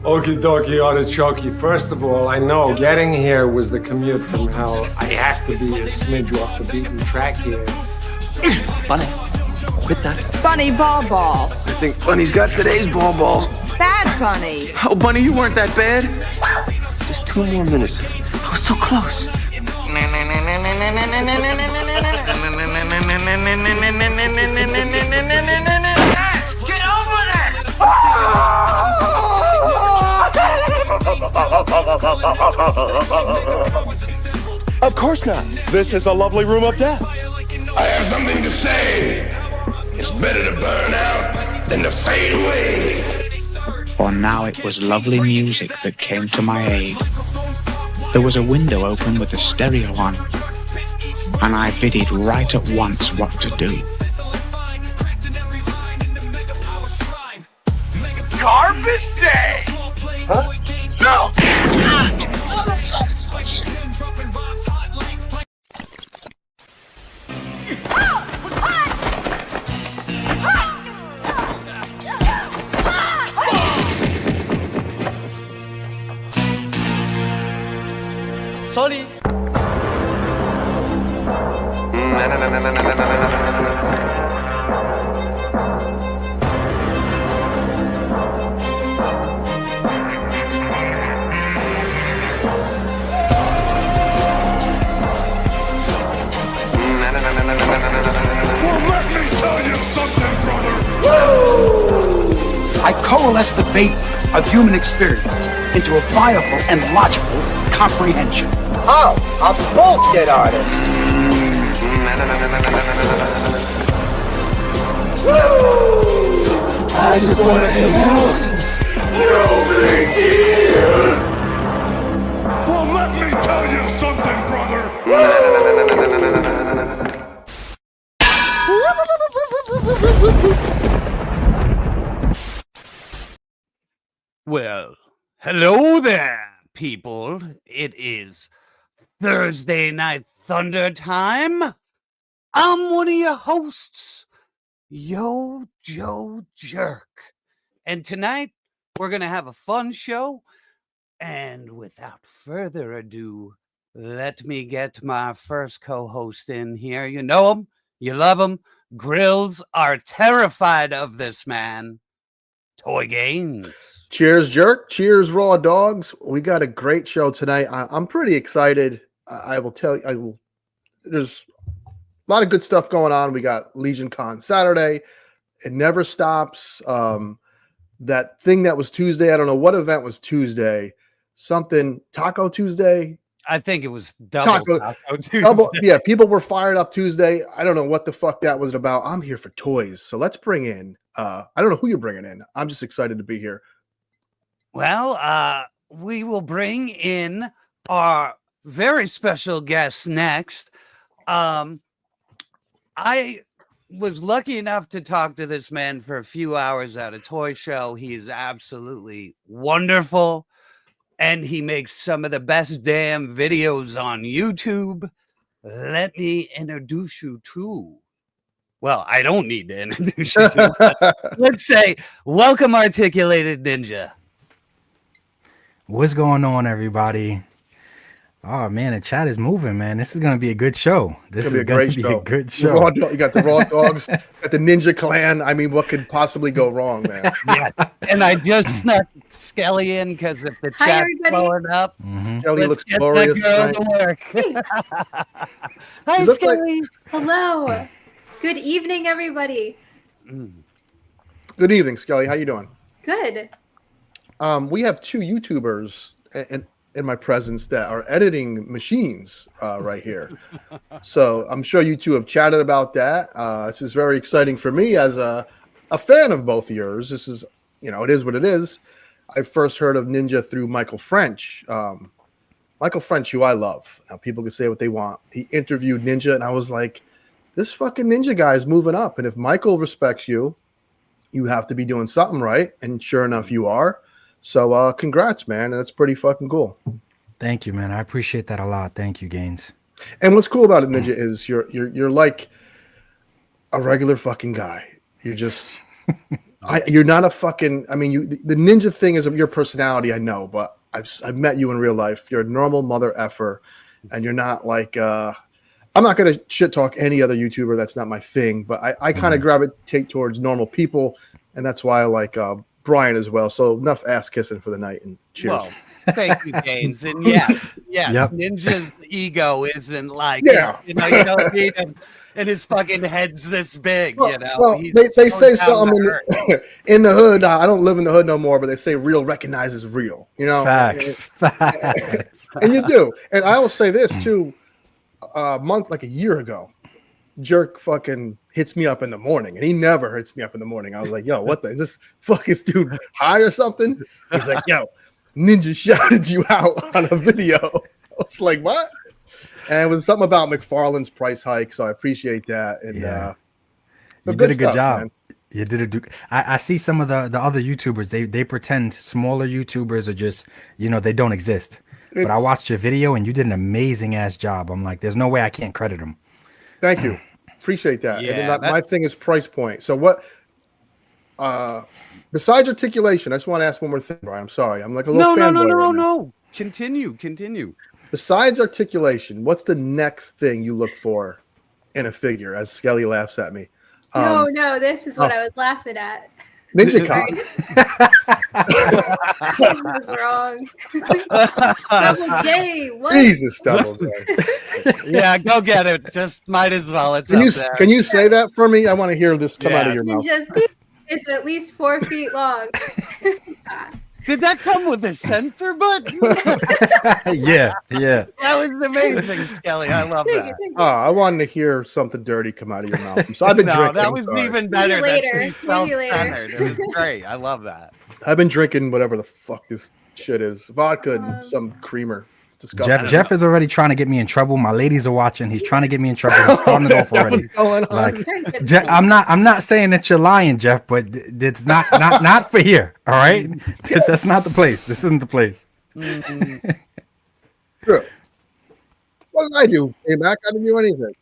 Okie dokie artichoke. First of all, I know getting here was the commute from hell. I have to be a smidge off the beaten track here. Bunny, quit that. Bunny ball. I think Bunny's got today's ball. Bad Bunny. Oh, Bunny, you weren't that bad. Just 2 more minutes. I was so close. Get over there! Of course not. This is a lovely room of death. I have something to say. It's better to burn out than to fade away. For now it was lovely music that came to my aid. There was a window open with a stereo on, and I biddied right at once what to do. Garbage day! Huh? No! Sorry. I coalesce the bait of human experience into a viable and logical comprehension. Oh, a bullshit artist. I just want to announce no big deal. Well, let me tell you something, brother. Well, hello there, people. It is Thursday Night Thunder time. I'm one of your hosts, YoJoeJerk. And tonight, we're going to have a fun show. And without further ado, let me get my first co-host in here. You know him, you love him. Grills are terrified of this man. Toy Games. Cheers, Jerk. Cheers, Raw Dogs. We got a great show tonight. I'm pretty excited. I will tell you, there's a lot of good stuff going on. We got LegionsCon Saturday. It never stops. That thing that was Tuesday, I don't know what event was Tuesday. Something, Taco Tuesday? I think it was Taco Tuesday. Yeah, people were fired up Tuesday. I don't know what the fuck that was about. I'm here for toys. So let's bring in, I don't know who you're bringing in. I'm just excited to be here. Well, we will bring in our very special guest next. I was lucky enough to talk to this man for a few hours at a toy show. He is absolutely wonderful, and he makes some of the best damn videos on YouTube. Let me introduce you to... Well, I don't need to introduce you to... Let's say, welcome, Articulated Ninja. What's going on, everybody? Oh man, the chat is moving, man. This is gonna be a good show. This is gonna be a good show. You got the Raw Dogs, got the Ninja Clan. I mean, what could possibly go wrong, man? Yeah, and I just snuck Skelly in because if the chat's blowing up, Skelly looks glorious. Hi, You look Skelly. Hello. Good evening, everybody. Good evening, Skelly. How you doing? Good. We have two YouTubers in my presence that are editing machines right here. So I'm sure you two have chatted about that. This is very exciting for me as a fan of both of yours. This is, it is what it is. I first heard of Ninja through Michael French. Michael French, who I love. Now, people can say what they want. He interviewed Ninja, and I was like, this fucking Ninja guy is moving up. And if Michael respects you, you have to be doing something right. And sure enough, you are. So congrats, man. That's pretty fucking cool. Thank you, man. I appreciate that a lot. Thank you, Gaines. And what's cool about it, Ninja, is you're like a regular fucking guy. You're just You're not a fucking. I mean, the ninja thing is your personality. I know, but I've met you in real life. You're a normal mother effer, and you're not like. I'm not gonna shit talk any other YouTuber. That's not my thing. But I kind of gravitate towards normal people, and that's why I like Brian as well. So enough ass kissing for the night, and cheers. Well, thank you, Gaines. And yes, Ninja's ego isn't like you don't need him. And his fucking head's this big, you know. Well, they say something in the hood. I don't live in the hood no more, but they say real recognizes real, you know. Facts. And you do. And I will say this too. Like a year ago, Jerk fucking hits me up in the morning, and he never hits me up in the morning. I was like, yo, what is this fucking dude high or something? He's like, yo, Ninja shouted you out on a video. I was like, what? And it was something about Mcfarlane's price hike, so I appreciate that. And you did a good job. Man. You did I see some of the other YouTubers. They pretend smaller YouTubers are just they don't exist. But I watched your video and you did an amazing ass job. I'm like, there's no way I can't credit him. Thank you, appreciate that. Yeah, my thing is price point. So what? Besides articulation, I just want to ask one more thing, Brian. I'm sorry, I'm like a little no. Continue. Besides articulation, what's the next thing you look for in a figure? As Skelly laughs at me. No, this is what I was laughing at. NinjaCon. This is wrong. Double J. What? Jesus, Double J. Yeah, go get it. Just might as well. It's can you say that for me? I want to hear this come out of your mouth. It's at least 4 feet long. Did that come with a censor button? Yeah. That was amazing, Skelly. I love that. I wanted to hear something dirty come out of your mouth. So I've been drinking. That was even better. Later. Self-centered. It was great. I love that. I've been drinking whatever the fuck this shit is. Vodka and some creamer. It's disgusting. Jeff is already trying to get me in trouble. My ladies are watching. He's trying to get me in trouble. He's starting it off already. What's going on? Like, Jeff, I'm not saying that you're lying, Jeff, but it's not for here. All right, that's not the place. This isn't the place. True. What did I do? Came back. I didn't do anything.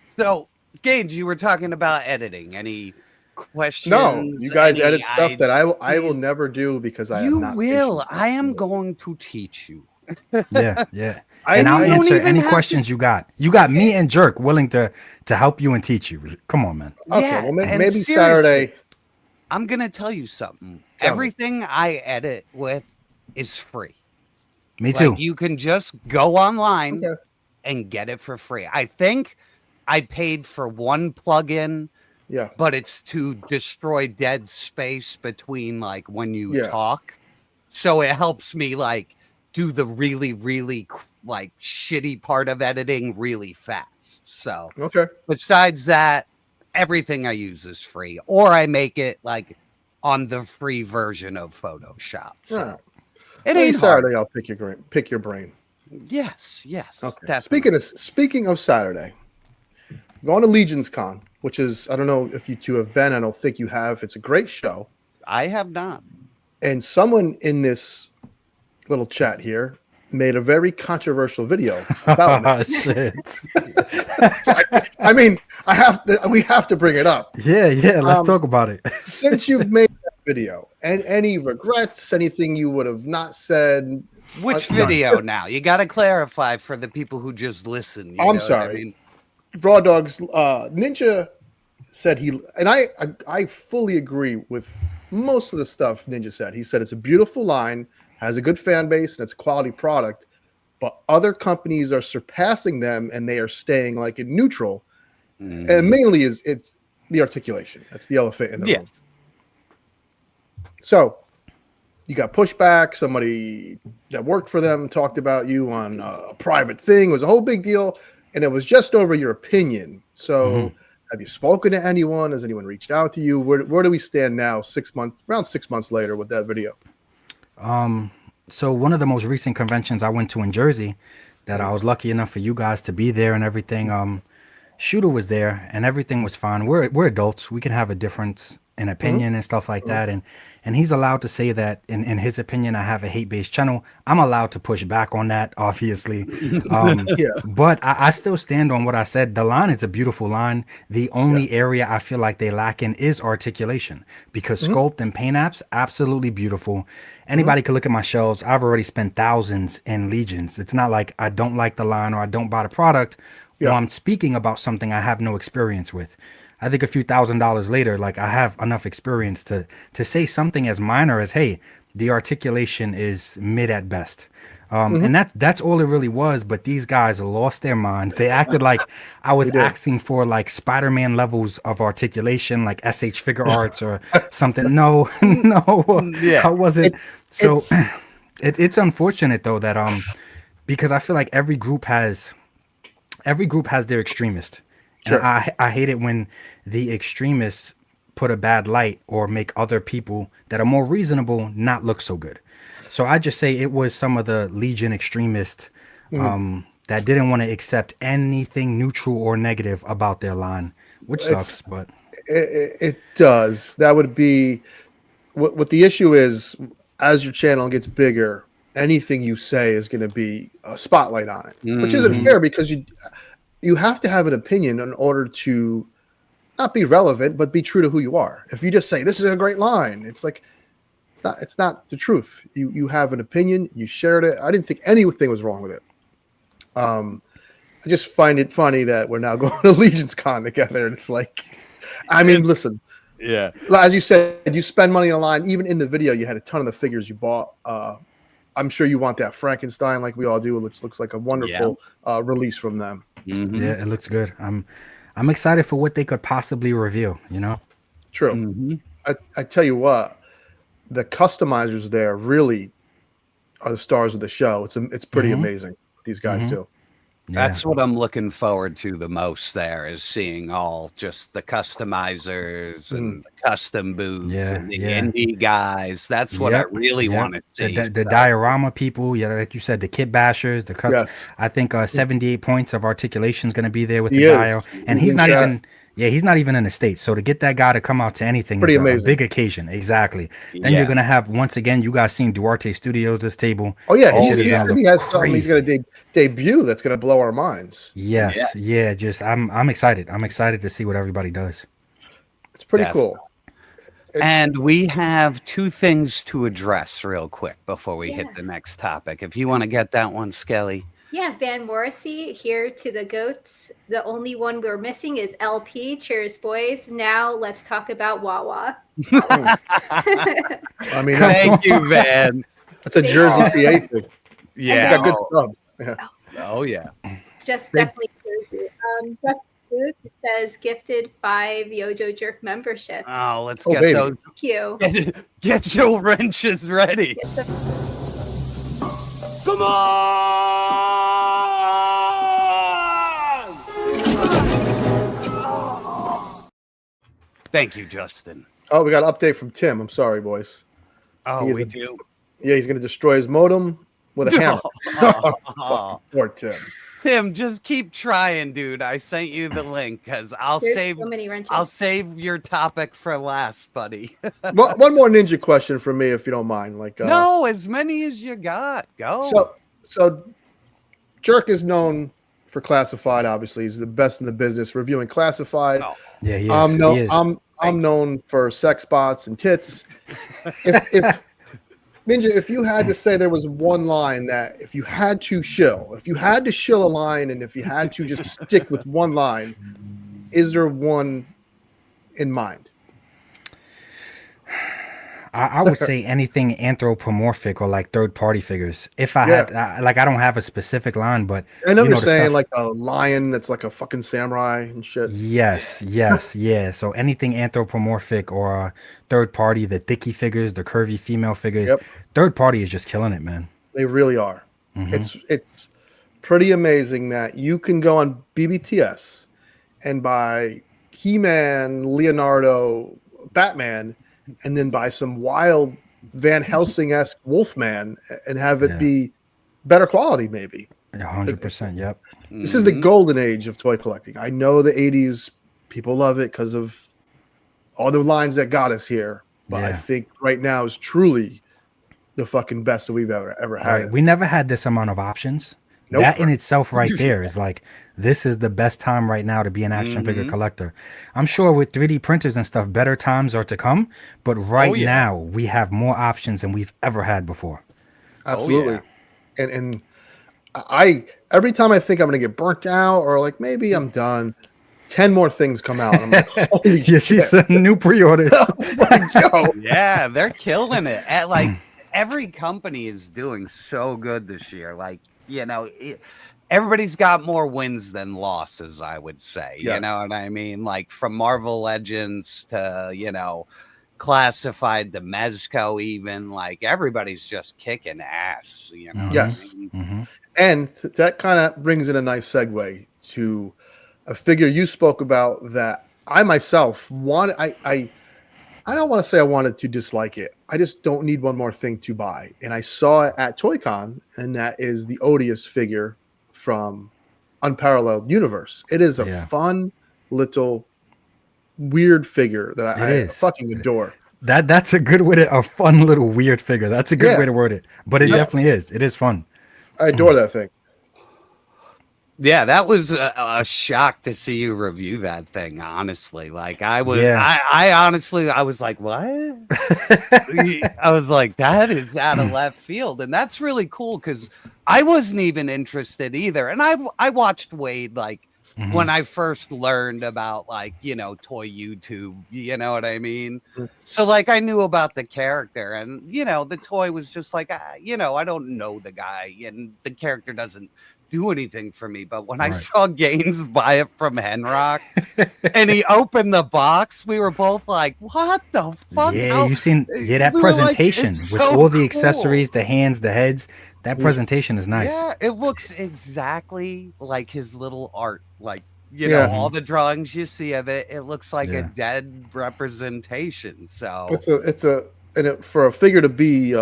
So, Gage, you were talking about editing. Any questions? No, you guys edit stuff that I will never do because I am not. You will. I am going to teach you. Yeah. And I'll answer any questions you got. You got me and Jerk willing to help you and teach you. Come on, man. Okay, yeah, well, maybe Saturday. I'm gonna tell you something. Everything I edit with is free. Me too. Like, you can just go online and get it for free. I think I paid for one plugin. Yeah. But it's to destroy dead space between like when you talk. So it helps me like do the really, really like shitty part of editing really fast. So besides that, everything I use is free, or I make it like on the free version of Photoshop. So it ain't Saturday. hard. I'll pick your brain. Yes. Okay. Definitely. Speaking of Saturday, going to LegionsCon, which is, I don't know if you two have been. I don't think you have. It's a great show. I have not. And someone in this little chat here made a very controversial video about it. Shit. I mean, we have to bring it up. Yeah. Let's talk about it. Since you've made that video, and any regrets, anything you would have not said. Which video now? You got to clarify for the people who just listen. I'm sorry. I mean? Raw Dogs, Ninja said I fully agree with most of the stuff Ninja said. He said it's a beautiful line, has a good fan base, and it's a quality product, but other companies are surpassing them and they are staying like in neutral. Mm-hmm. And mainly it's the articulation. That's the elephant in the room. So you got pushback. Somebody that worked for them talked about you on a private thing. It was a whole big deal. And it was just over your opinion. So have you spoken to anyone? Has anyone reached out to you? Where do we stand now, around 6 months later with that video? So one of the most recent conventions I went to in Jersey that I was lucky enough for you guys to be there and everything. Shooter was there and everything was fine. We're adults. We can have a difference an opinion and stuff like that, and he's allowed to say that in his opinion I have a hate-based channel. I'm allowed to push back on that, obviously. But I still stand on what I said. The line is a beautiful line. The only area I feel like they lack in is articulation, because sculpt and paint apps, absolutely beautiful. Anybody could look at my shelves. I've already spent thousands in Legions. It's not like I don't like the line or I don't buy the product, or I'm speaking about something I have no experience with. I think a few $1,000s later, like, I have enough experience to say something as minor as, hey, the articulation is mid at best. And that's all it really was. But these guys lost their minds. They acted like I was asking for like Spider-Man levels of articulation, like SH Figure Arts or something. No, I wasn't. So it's unfortunate though that because I feel like every group has their extremist. Sure. And I hate it when the extremists put a bad light or make other people that are more reasonable not look so good. So I just say it was some of the Legion extremists that didn't want to accept anything neutral or negative about their line, which sucks. But it does. That would be what the issue is. As your channel gets bigger, anything you say is going to be a spotlight on it, which isn't fair, because you have to have an opinion in order to not be relevant, but be true to who you are. If you just say this is a great line, it's like it's not the truth. You have an opinion, you shared it. I didn't think anything was wrong with it. I just find it funny that we're now going to LegionsCon together, and it's like, I mean, listen. Yeah. As you said, you spend money online. Even in the video, you had a ton of the figures you bought. I'm sure you want that Frankenstein like we all do. It looks like a wonderful release from them. Yeah, it looks good. I'm excited for what they could possibly reveal, you know? True. I tell you what, the customizers there really are the stars of the show. It's pretty amazing what these guys do. Yeah. That's what I'm looking forward to the most there, is seeing all just the customizers and the custom booths and the indie guys. That's what I really want to see. The diorama people, like you said, the kit bashers, the custom. I think 78 points of articulation is going to be there with the dio. And he's not even... Yeah, he's not even in the States. So to get that guy to come out to anything is a big occasion. Exactly. Then you're going to have, once again, you guys seen Duarte Studios, this table. Oh, yeah. He has something he's going to debut that's going to blow our minds. Yes. Yeah. Just I'm excited. I'm excited to see what everybody does. It's pretty cool. And we have two things to address real quick before we hit the next topic. If you want to get that one, Skelly. Yeah, Van Morrissey here to the goats. The only one we're missing is LP. Cheers, boys. Now let's talk about Wawa. I mean, thank you, Van. That's a Jersey PA thing. Yeah, got good stuff. Yeah. Oh yeah. Just definitely Jersey. Just Luke says gifted 5 YoJoeJerk memberships. Oh, let's get those. Thank you. Get your wrenches ready. Come on! Thank you, Justin. Oh, we got an update from Tim. I'm sorry, boys. Oh, we do? Yeah, he's going to destroy his modem with a hammer. Poor Tim. Tim, just keep trying, dude. I sent you the link because I'll save your topic for last, buddy. One more ninja question for me, if you don't mind. No, as many as you got. Go. So Jerk is known for classified. Obviously, he's the best in the business reviewing classified. Oh. Yeah, he is. I'm known for sex bots and tits. If Ninja, if you had to say there was one line that if you had to shill a line, and if you had to just stick with one line, is there one in mind? I would say anything anthropomorphic or like third-party figures. If I had, I don't have a specific line, but I know you're saying like a lion that's like a fucking samurai and shit. Yes, yeah. So anything anthropomorphic or third-party, the thicky figures, the curvy female figures, third-party is just killing it, man. They really are. It's pretty amazing that you can go on BBTS and buy He-Man, Leonardo, Batman, and then buy some wild Van Helsing-esque Wolfman and have it be better quality, maybe. 100%, yep. This is the golden age of toy collecting. I know the 80s, people love it because of all the lines that got us here. But I think right now is truly the fucking best that we've ever had. Right. We never had this amount of options. Nope. That in itself right there is like, this is the best time right now to be an action figure collector. I'm sure with 3D printers and stuff, better times are to come. But right now, we have more options than we've ever had before. Absolutely. And I every time I think I'm going to get burnt out or like maybe I'm done, 10 more things come out. I'm like, holy you see some new pre-orders. Yeah, they're killing it. At like every company is doing so good this year. Like, you know, everybody's got more wins than losses, I would say. You know what I mean? Like from Marvel Legends to, you know, Classified to Mezco, even like everybody's just kicking ass. You know? Yes. And that kind of brings in a nice segue to a figure you spoke about that I myself wanted. I don't want to say I wanted to dislike it. I just don't need one more thing to buy. And I saw it at ToyCon, and that is the Odious figure from Unparalleled Universe. It is a fun little weird figure that I fucking adore. That's a good way to a fun little weird figure. That's a good way to word it. But it definitely is. It is fun. I adore that thing. Yeah, that was a shock to see you review that thing, honestly. Like I was I honestly I was like, what? I was like, that is out of left field. And that's really cool because I wasn't even interested either. And I watched Wade like when I first learned about like, you know, toy YouTube, you know what I mean? So like I knew about the character and, you know, the toy was just like, you know, I don't know the guy and the character doesn't do anything for me. But when I saw Gaines buy it from Henrock and he opened the box, we were both like, what the fuck? Yeah, you seen that presentation like, with all the accessories, the hands, the heads. That presentation is nice. Yeah, it looks exactly like his little art. Like, you know, all the drawings you see of it, it looks like a dead representation. So for a figure to be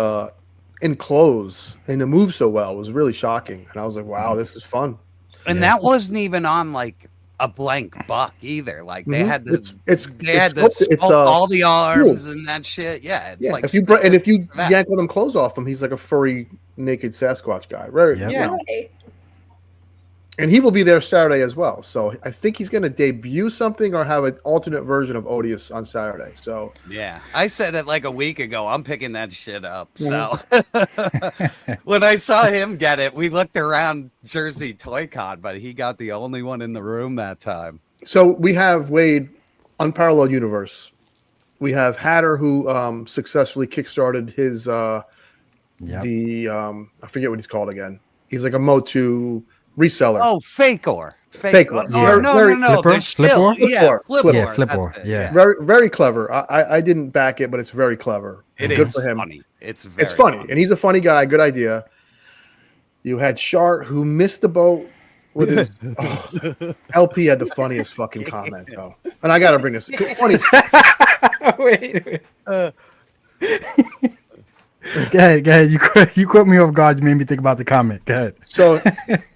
in clothes and to move so well was really shocking. And I was like, wow, this is fun. And that wasn't even on like a blank buck either. Like they had the all the arms and that shit. Yeah, it's like if you yank one of them clothes off him, he's like a furry naked Sasquatch guy. Right? Yeah. And he will be there Saturday as well. So I think he's going to debut something or have an alternate version of Odious on Saturday. So yeah, I said it like a week ago. I'm picking that shit up. So when I saw him get it, we looked around Jersey Toy Con, but he got the only one in the room that time. So we have Wade, Unparalleled Universe. We have Hatter, who successfully kickstarted his I forget what he's called again. He's like a Motu reseller. Oh, Fakor. Fakor. Yeah. No. Flipor. Yeah. Very, very clever. I didn't back it, but it's very clever. Good for him. Funny. It's funny. And he's a funny guy. Good idea. You had Shart, who missed the boat with his LP had the funniest fucking comment though. And I gotta bring this funny. Wait. Go ahead. You caught me off guard. You made me think about the comment. Go ahead. So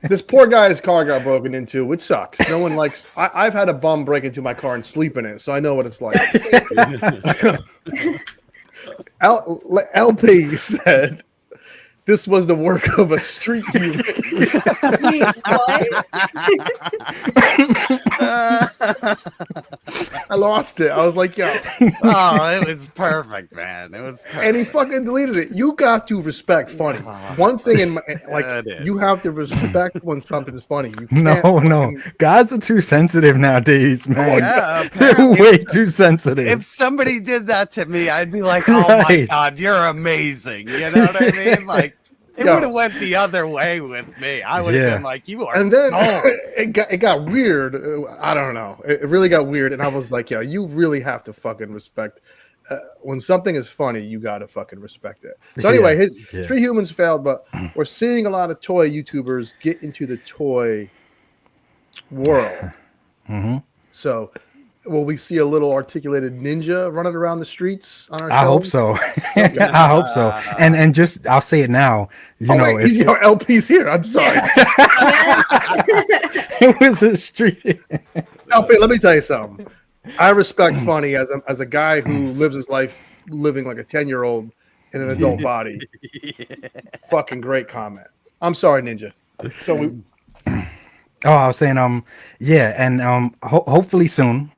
this poor guy's car got broken into, which sucks. No one likes. I've had a bum break into my car and sleep in it, so I know what it's like. LP said this was the work of a street human. I lost it. I was like, yo. Oh, it was perfect, man. It was perfect. And he fucking deleted it. You got to respect funny. One thing in my, like, you have to respect when something's funny. No. Guys are too sensitive nowadays, man. Yeah, they're way too sensitive. If somebody did that to me, I'd be like, oh my God, you're amazing. You know what I mean? Like, it would have went the other way with me. I would have been like, you are. And then it got weird. I don't know. It really got weird. And I was like, yo, you really have to fucking respect. When something is funny, you got to fucking respect it. So anyway, Street Humans failed, but we're seeing a lot of toy YouTubers get into the toy world. So will we see a little articulated ninja running around the streets on our show? I hope so. I hope so. And just I'll say it now. LP's here. I'm sorry. It was a street. LP, let me tell you something. I respect Funny as a guy who lives his life living like a 10-year-old in an adult body. Fucking great comment. I'm sorry, Ninja. So we. Oh, I was saying, yeah, and hopefully soon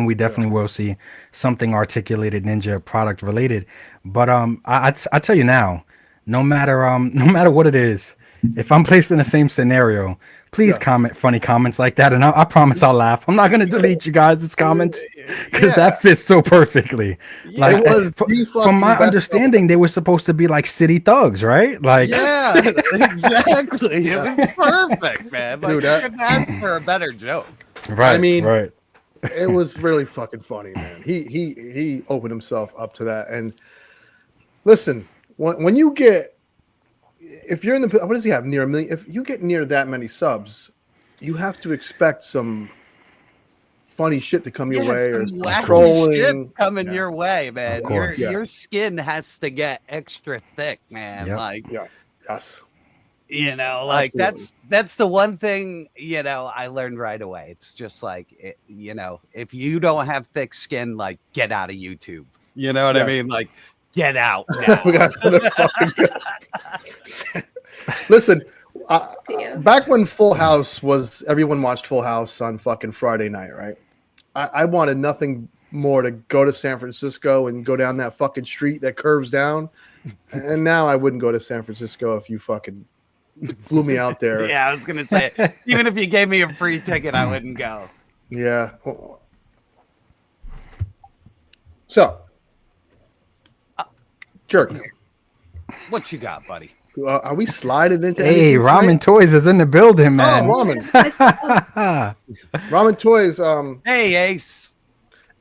we definitely will see something articulated Ninja product related. But I tell you now, no matter what it is, if I'm placed in the same scenario, please comment funny comments like that, and I promise I'll laugh. I'm not gonna delete you guys' comments because that fits so perfectly. Like, from my understanding, they were supposed to be like city thugs, right? Like, yeah, exactly. It was perfect, man. Like, Dude, you couldn't ask for a better joke. Right. I mean, right. It was really fucking funny, man. He opened himself up to that. And listen, when you get, if you're in the, what does he have, near 1 million? If you get near that many subs, you have to expect some funny shit to come your way, or trolling shit coming your way, man. Your skin has to get extra thick, man. Like, yes. You know, like that's the one thing, you know, I learned right away. It's just like, you know, if you don't have thick skin, like, get out of YouTube. You know what I mean? Like, get out now. We got another fucking Listen, back when Full House was, everyone watched Full House on fucking Friday night, right? I wanted nothing more to go to San Francisco and go down that fucking street that curves down. And now I wouldn't go to San Francisco if you fucking flew me out there. Yeah, I was gonna say, even if you gave me a free ticket, I wouldn't go. Yeah. So, Jerk, what you got, buddy? Are we sliding into? Hey, Ramen Toys is in the building, man. Oh, Ramen. Ramen Toys. Hey, Ace.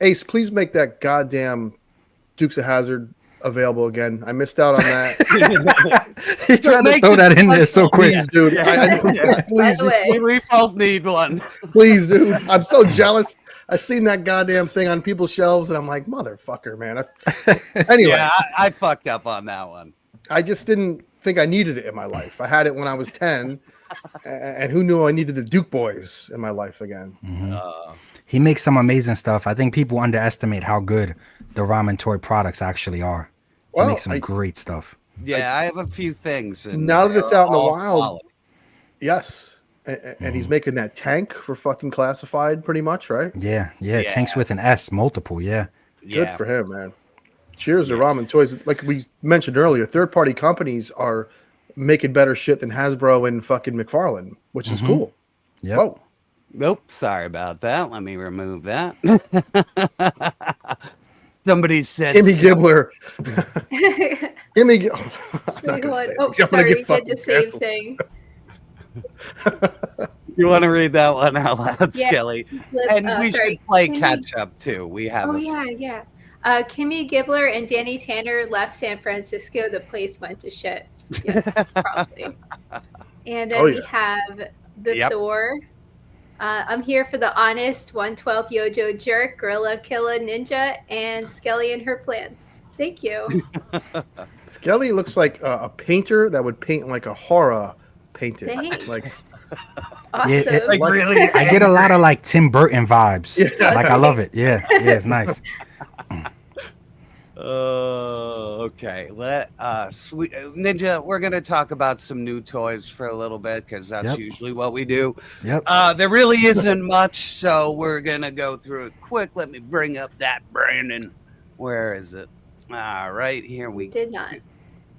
Ace, please make that goddamn Dukes of Hazzard available again. I missed out on that. He's trying to throw that in there so quick, please, dude. Please, we both need one. Please, dude. I'm so jealous. I seen that goddamn thing on people's shelves, and I'm like, motherfucker, man. Anyway, yeah, I fucked up on that one. I just didn't think I needed it in my life. I had it when I was 10, and who knew I needed the Duke Boys in my life again. Mm-hmm. He makes some amazing stuff. I think people underestimate how good the Ramen Toy products actually are. He makes some great stuff. Yeah, I have a few things. And now that it's out in the wild, quality. Yes. And he's making that tank for fucking classified, pretty much, right? Yeah. Tanks with an S, multiple, yeah. Good for him, man. Cheers to Ramen Toys. Like we mentioned earlier, third-party companies are making better shit than Hasbro and fucking Mcfarlane, which is cool. Yeah. Oh. Nope, sorry about that. Let me remove that. Somebody said Gimme Gibbler. Gimme. Sorry, we did the same thing. You want to read that one out loud, Yeah. Skelly? And we should play catch up too. We have. Oh yeah. Kimmy Gibbler and Danny Tanner left San Francisco. The place went to shit. Yes, probably. And then we have the Thor. I'm here for the honest 1/12 YoJoeJerk, Gorilla Killa Ninja, and Skelly and her plants. Thank you. Skelly looks like a painter that would paint like a horror painting. Thanks. Like, awesome. Yeah, Like really, I get a lot of like Tim Burton vibes. Yeah. Like I love it. Yeah, it's nice. Okay. Sweet Ninja, we're gonna talk about some new toys for a little bit because that's usually what we do. Yep. There really isn't much, so we're gonna go through it quick. Let me bring up that Brandon. Where is it? Right here we did not.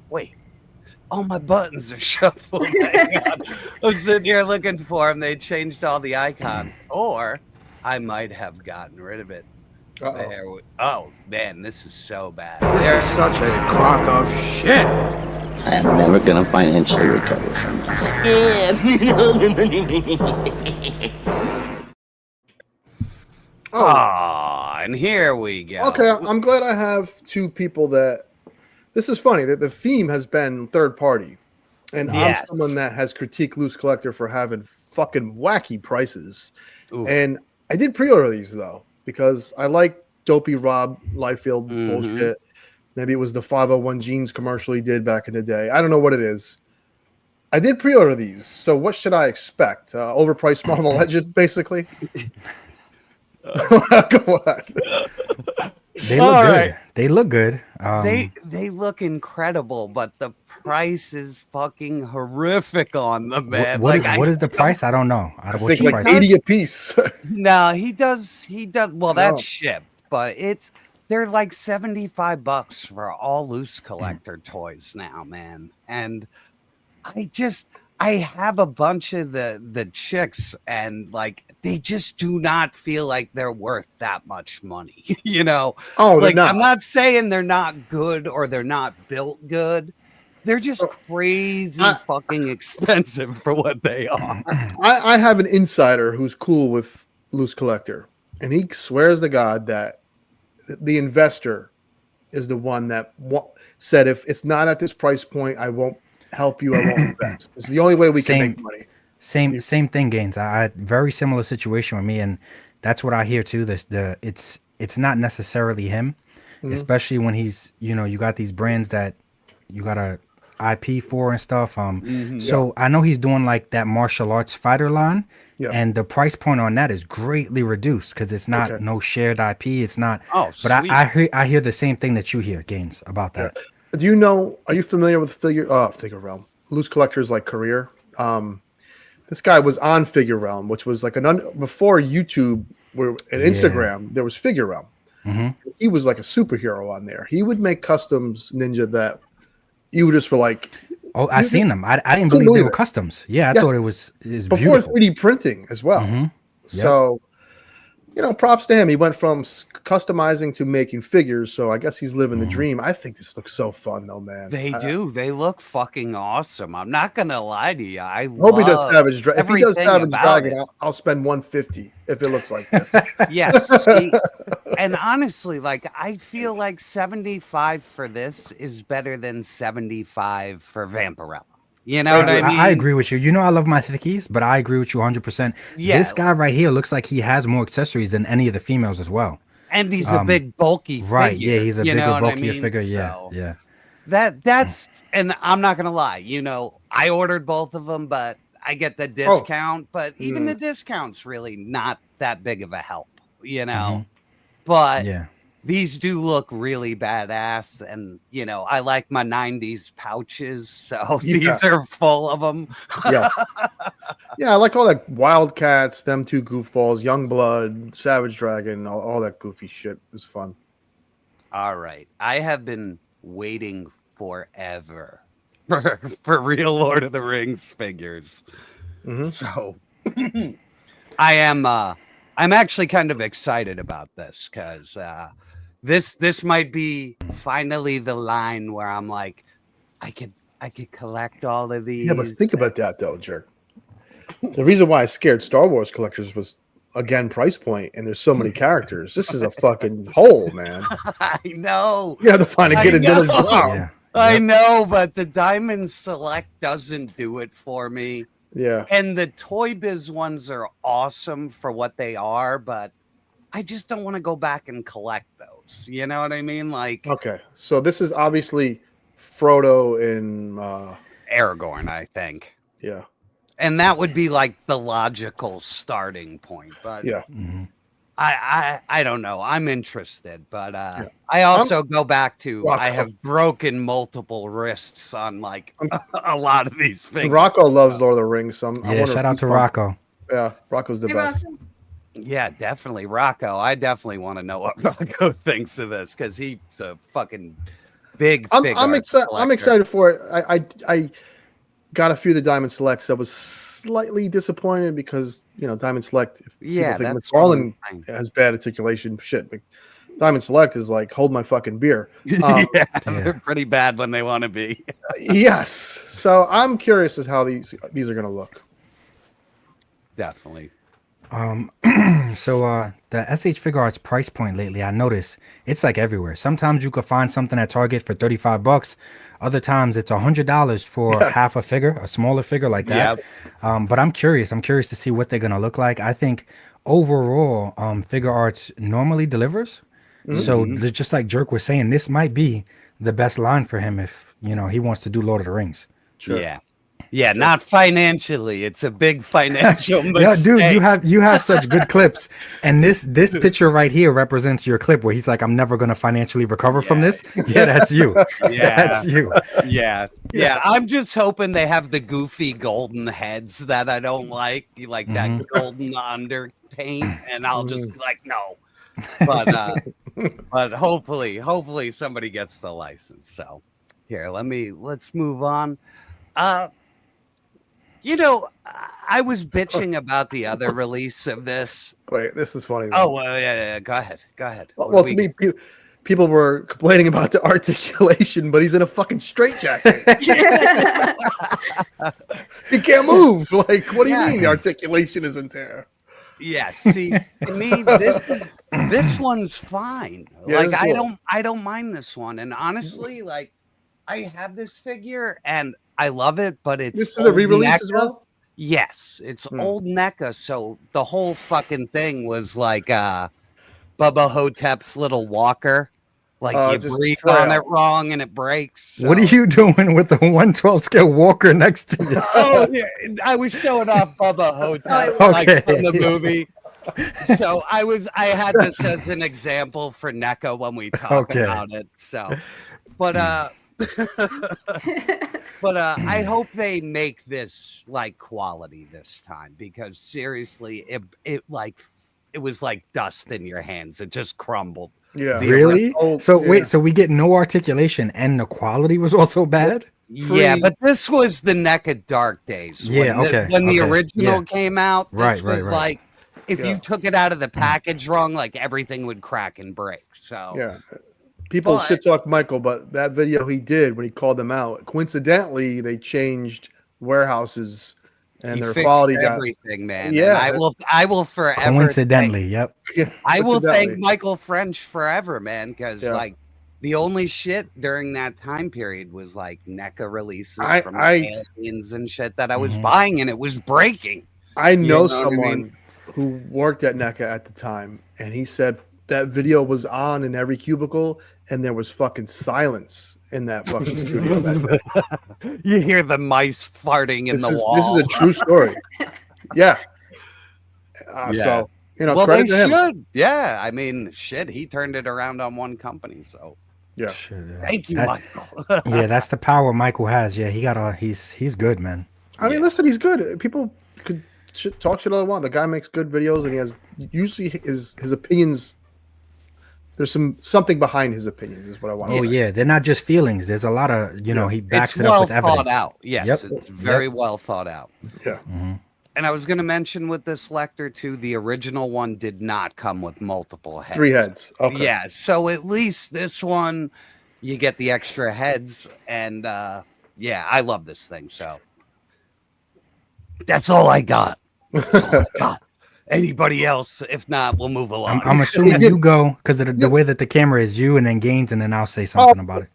Wait. All my buttons are shuffled. Hang on. I'm sitting here looking for them. They changed all the icons, or I might have gotten rid of it. Oh man, this is so bad. This is such a crock of shit. I am never gonna financially recover from this. And here we go. okay, I'm glad I have two people that. This is funny that the theme has been third party, and I'm someone that has critiqued Loose Collector for having fucking wacky prices. Oof. And I did pre-order these though because I like dopey Rob Liefeld bullshit. Maybe it was the 501 Jeans commercial he did back in the day. I don't know what it is. I did pre-order these, so what should I expect? Overpriced Marvel Legend, basically. They look good. They look good. They look incredible, but the price is fucking horrific on them, man. What is the price? I don't know. I think like 80 a piece. No, he does. Well, that's shipped, but they're like $75 for all loose collector toys now, man. And I have a bunch of the chicks, and like they just do not feel like they're worth that much money, you know. Oh, like not. I'm not saying they're not good or they're not built good. They're just crazy fucking expensive for what they are. I have an insider who's cool with loose collector, and he swears to God that the investor is the one that said if it's not at this price point, I won't help you. I won't invest. It's the only way we can make money. Same thing, Gaines. I very similar situation with me, and that's what I hear too. It's not necessarily him, especially when he's you got these brands that you got a IP for and stuff. So I know he's doing like that martial arts fighter line, and the price point on that is greatly reduced because it's not no shared IP. It's not. Oh, but I hear the same thing that you hear, Gaines, about that. Do you know? Are you familiar with Figure Realm? Loose collectors like career. This guy was on Figure Realm, which was like before YouTube and Instagram. There was Figure Realm. He was like a superhero on there. He would make customs, Ninja, that you just were like, oh, I seen them. I didn't believe they were customs. Yeah, I thought it was before beautiful. 3D printing as well. So, props to him. He went from customizing to making figures. So I guess he's living the dream. I think this looks so fun, though, man. They do. They look fucking awesome. I'm not gonna lie to you. I hope he does Savage Dragon. If he does Savage Dragon, I'll spend $150 if it looks like that. Yes. And honestly, like I feel like 75 for this is better than 75 for Vampirella. You know what I mean? I agree with you. I love my thickies, but I agree with you 100%. Yeah. This guy right here looks like he has more accessories than any of the females as well. And he's a big, bulky figure. Right, yeah, he's a bigger, bulkier figure. So Yeah. That's, and I'm not going to lie, I ordered both of them, but I get the discount, but even the discount's really not that big of a help, But these do look really badass, and I like my 90s pouches, so these are full of them. I like all that Wildcats, them two goofballs, Youngblood, Savage Dragon, all that goofy shit is fun. All right, I have been waiting forever for real Lord of the Rings figures, so I'm actually kind of excited about this because this might be finally the line where I'm like, I could collect all of these. Yeah, but think about that though, Jerk. The reason why I scared Star Wars collectors was again price point, and there's so many characters. This is a fucking hole, man. I know. You have to find a good deal. Wow. I know, but the Diamond Select doesn't do it for me. Yeah. And the Toy Biz ones are awesome for what they are, but I just don't want to go back and collect those. You know what I mean? Like, okay, so this is obviously Frodo and Aragorn, I think. Yeah. And that would be like the logical starting point. But yeah. I don't know. I'm interested, but I also go back to Rocco. I have broken multiple wrists on like a lot of these things. Rocco loves Lord of the Rings. So shout out to Rocco. Yeah, Rocco's the best. Rocco. Yeah, definitely Rocco. I definitely want to know what Rocco thinks of this because he's a fucking big. I'm excited for it. I got a few of the Diamond Selects. I was slightly disappointed because Diamond Select. Mcfarlane has bad articulation. Shit, but Diamond Select is like hold my fucking beer. They're pretty bad when they want to be. Yes, so I'm curious as how these are going to look. Definitely. So the SH Figure Arts price point lately, I noticed it's like everywhere. Sometimes you could find something at Target for $35. Other times it's $100 for half a figure, a smaller figure like that. Yep. But I'm curious to see what they're gonna look like. I think overall, Figure Arts normally delivers. So just like Jerk was saying, this might be the best line for him if he wants to do Lord of the Rings. Sure. Yeah. Yeah, not financially. It's a big financial mistake. Yeah, dude, you have such good clips, and this picture right here represents your clip where he's like, "I'm never gonna financially recover from this." Yeah, that's you. Yeah, that's you. Yeah. I'm just hoping they have the goofy golden heads that I don't like that golden underpaint, and I'll just be like, no. But hopefully somebody gets the license. So here, let's move on. I was bitching about the other release of this. Wait, this is funny. Oh, well, yeah. Go ahead. Well, to me, people were complaining about the articulation, but he's in a fucking straitjacket. He can't move. Like, what do you mean the articulation isn't there? Yeah, see, to me, this one's fine. Yeah, like, cool. I don't mind this one. And honestly, like, I have this figure and I love it, but This is a re-release as well? Yes, it's old NECA, so the whole fucking thing was like Bubba Hotep's little walker. Like you breathe on it wrong and it breaks. So. What are you doing with the 112 scale walker next to you? Oh, yeah, I was showing off Bubba Hotep from the movie. So I had this as an example for NECA when we talk about it. So, but I hope they make this like quality this time, because seriously, it was like dust in your hands. It just crumbled. Yeah. Really? Wait, so we get no articulation and the quality was also bad? Yeah, but this was the NECA dark days. When the original came out, this was like, if you took it out of the package wrong, like everything would crack and break. So yeah. People shit talk Michael, but that video he did when he called them out, coincidentally, they changed warehouses and their quality got everything, man. Yeah, and I will forever. Coincidentally, I will thank Michael French forever, man, because like the only shit during that time period was like NECA releases from Aliens and shit that I was buying, and it was breaking. I know someone who worked at NECA at the time, and he said that video was on in every cubicle, and there was fucking silence in that fucking studio. You hear the mice farting in the wall. This is a true story. Yeah. So, well, credit they to him. should. Yeah. I mean, shit, he turned it around on one company. So, yeah. Thank you, Michael. Yeah, that's the power Michael has. Yeah, he's good, man. I mean, listen, he's good. People could talk shit all they want. The guy makes good videos, and he has usually his opinions. There's something behind his opinions, is what I want to say. Yeah, they're not just feelings. There's a lot of, he backs it up with evidence. Thought out. Yes, it's very well thought out. Yeah. And I was going to mention with this Lecter too, the original one did not come with multiple heads. 3 heads. Okay. Yeah, so at least this one, you get the extra heads, and I love this thing. So that's all I got. That's all I got. Anybody else? If not, we'll move along. I'm assuming you go because of the way that the camera is, you and then Gaines, and then I'll say something about it.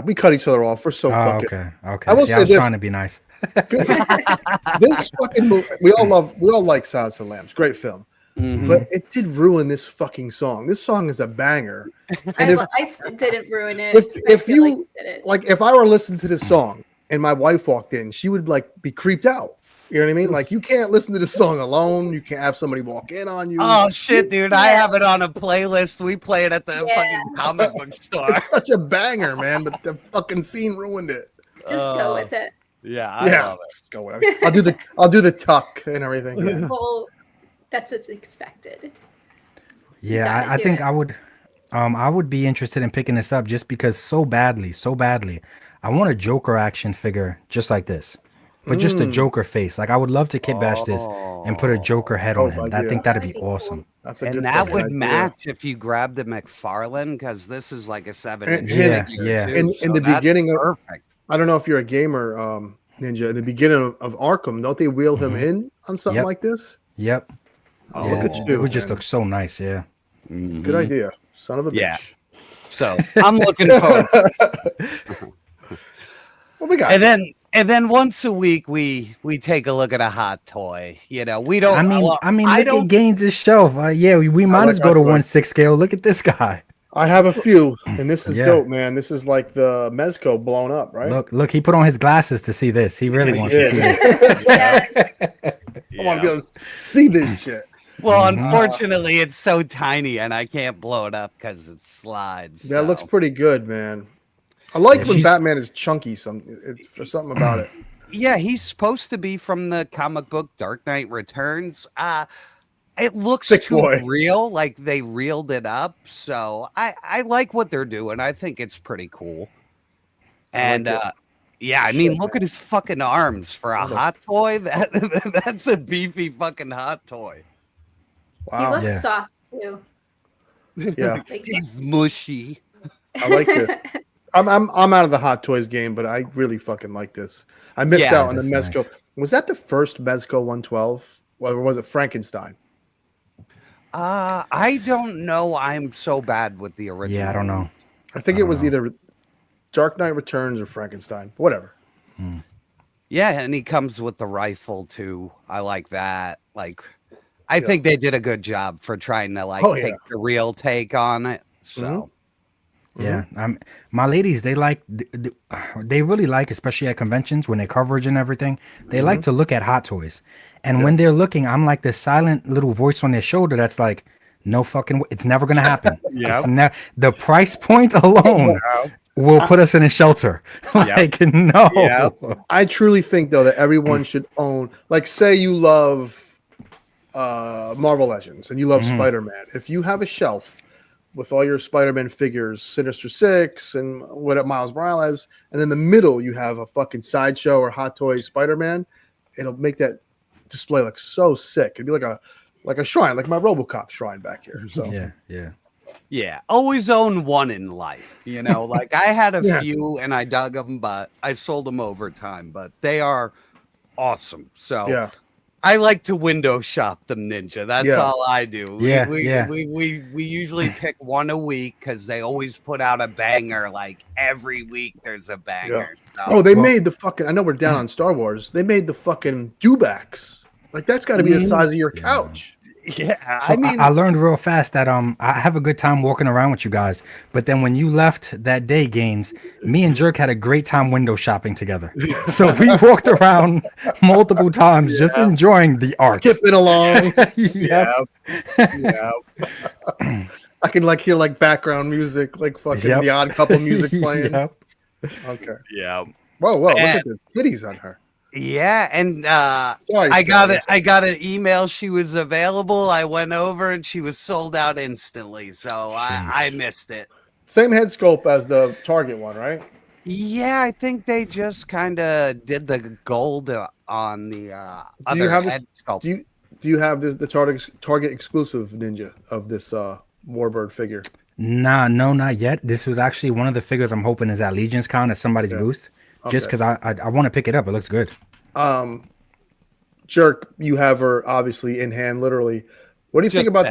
We cut each other off. We're so fucking. Okay. I was trying to be nice. This fucking movie, we all like Silence of the Lambs. Great film. But it did ruin this fucking song. This song is a banger. And I didn't ruin it. If I were listening to this song and my wife walked in, she would be creeped out. You know what I mean? Like, you can't listen to this song alone. You can't have somebody walk in on you. Oh shit, dude! I have it on a playlist. We play it at the fucking comic book store. It's such a banger, man. But the fucking scene ruined it. Just go with it. Yeah, I love it. Go with it. I'll do the tuck and everything. Yeah. Well, that's what's expected. Yeah, I think I would be interested in picking this up just because so badly. I want a Joker action figure just like this. But just a Joker face. Like, I would love to Kitbash this and put a Joker head on him. I think that'd be awesome. That's a good and that would match if you grabbed the Mcfarlane, because this is like a 7-inch. Yeah. In the beginning of, I don't know if you're a gamer, Ninja. In the beginning of Arkham, don't they wheel him in on something like this? Yep. Oh, look at you! It would just look so nice. Yeah. Good idea, son of a bitch. So I'm looking forward. What we got? And then once a week we take a look at a hot toy. We don't. I mean, look at Gaines' shelf. We might as well go to 1/6 scale. Look at this guy. I have a few, and this is dope, man. This is like the Mezco blown up, right? Look, he put on his glasses to see this. He really wants to see it. I want to be able to see this shit. Well, unfortunately, it's so tiny, and I can't blow it up because it slides. That looks pretty good, man. I like when Batman is chunky. There's something about it. Yeah, he's supposed to be from the comic book Dark Knight Returns. It looks too real, like they reeled it up. So I like what they're doing. I think it's pretty cool. And I mean, look at his fucking arms for a hot toy. That's a beefy fucking hot toy. Wow. He looks soft too. Yeah, he's mushy. I like it. I'm out of the hot toys game, but I really fucking like this. I missed out on the Mezco. Nice. Was that the first Mezco 112, or was it Frankenstein? I don't know. I'm so bad with the original. Yeah, I don't know. I think it was either Dark Knight Returns or Frankenstein. Whatever. Yeah, and he comes with the rifle too. I like that. Like, I think they did a good job for trying to take the real take on it. So. Yeah, my ladies, they really like, especially at conventions when they coverage and everything, they like to look at hot toys. And when they're looking, I'm like this silent little voice on their shoulder that's like, no fucking way, it's never gonna happen. The price point alone will put us in a shelter. Like, no. I truly think though that everyone should own, like, say you love Marvel Legends and you love Spider-Man. If you have a shelf with all your Spider-Man figures, Sinister Six and what Miles Morales, and in the middle you have a fucking Sideshow or Hot Toy Spider-Man, it'll make that display look so sick. It'd be like a shrine, like my RoboCop shrine back here. So yeah. Always own one in life, you know. Like I had a few and I dug them, but I sold them over time. But they are awesome. So I like to window shop them, Ninja. That's all I do. We usually pick one a week because they always put out a banger. Like every week, there's a banger. So. Oh, they made the fucking. I know we're down on Star Wars. They made the fucking dewbacks. Like that's got to be the size of your couch. Yeah, so I learned real fast that I have a good time walking around with you guys, but then when you left that day, Gaines, me and Jerk had a great time window shopping together. So we walked around multiple times, just enjoying the art, skipping along. I can hear background music, like fucking The Odd Couple music playing. Okay. Yeah. Whoa! Look at the titties on her. Yeah, and I got an email. She was available. I went over and she was sold out instantly. So I missed it. Same head sculpt as the Target one, right? Yeah, I think they just kind of did the gold on the other head sculpt. Do you have the Target exclusive Ninja of this Warbird figure? Nah, no, not yet. This was actually one of the figures I'm hoping is at LegionsCon at somebody's booth. Just because I want to pick it up. It looks good. Jerk, you have her obviously in hand, literally. What do you think about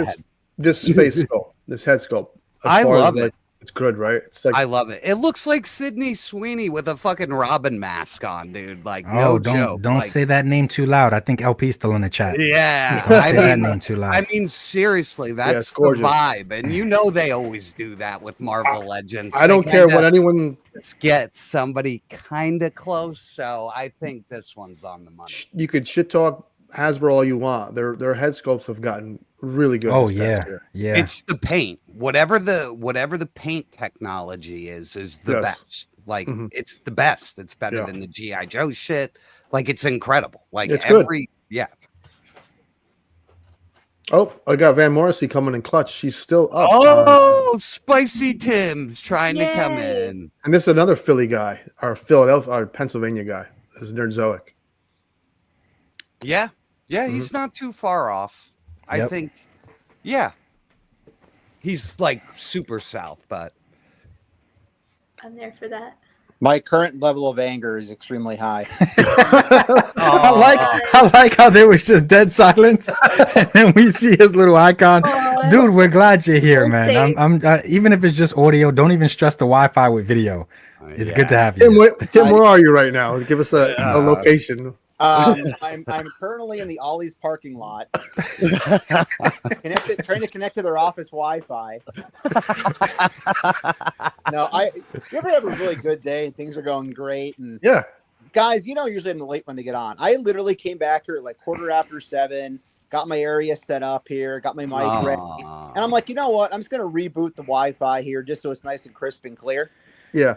this face sculpt, this head sculpt? I love it. It's good, right? It's like, I love it. It looks like Sydney Sweeney with a fucking Robin mask on, dude. Like, don't say that name too loud. I think LP's still in the chat. Yeah, don't say that name too loud. I mean, seriously, that's the vibe, and you know they always do that with Marvel Legends. I don't care what anyone get somebody kind of close. So I think this one's on the money. You could shit talk Hasbro all you want. Their head sculpts have gotten really good. Oh yeah. It's the paint. Whatever the paint technology is the best. Like it's the best. It's better than the G.I. Joe shit. Like it's incredible. Like it's good. Oh, I got Van Morrissey coming in clutch. She's still up. Oh, Spicy Tim's trying to come in. And this is another Philly guy, our Pennsylvania guy. This is Nerdzoic. Yeah. Yeah, he's not too far off. I think, he's like super south, but I'm there for that. My current level of anger is extremely high. I like how there was just dead silence, and then we see his little icon. Dude, we're glad you're here, man. I'm even if it's just audio, don't even stress the Wi-Fi with video. It's good to have you. Tim, where are you right now? Give us a location. I'm currently in the Ollie's parking lot, trying to connect to their office Wi-Fi. No, you ever have a really good day and things are going great, and yeah, guys, usually I'm the late one to get on. I literally came back here at like 7:15, got my area set up here, got my mic ready, and I'm like, you know what? I'm just gonna reboot the Wi-Fi here just so it's nice and crisp and clear. Yeah.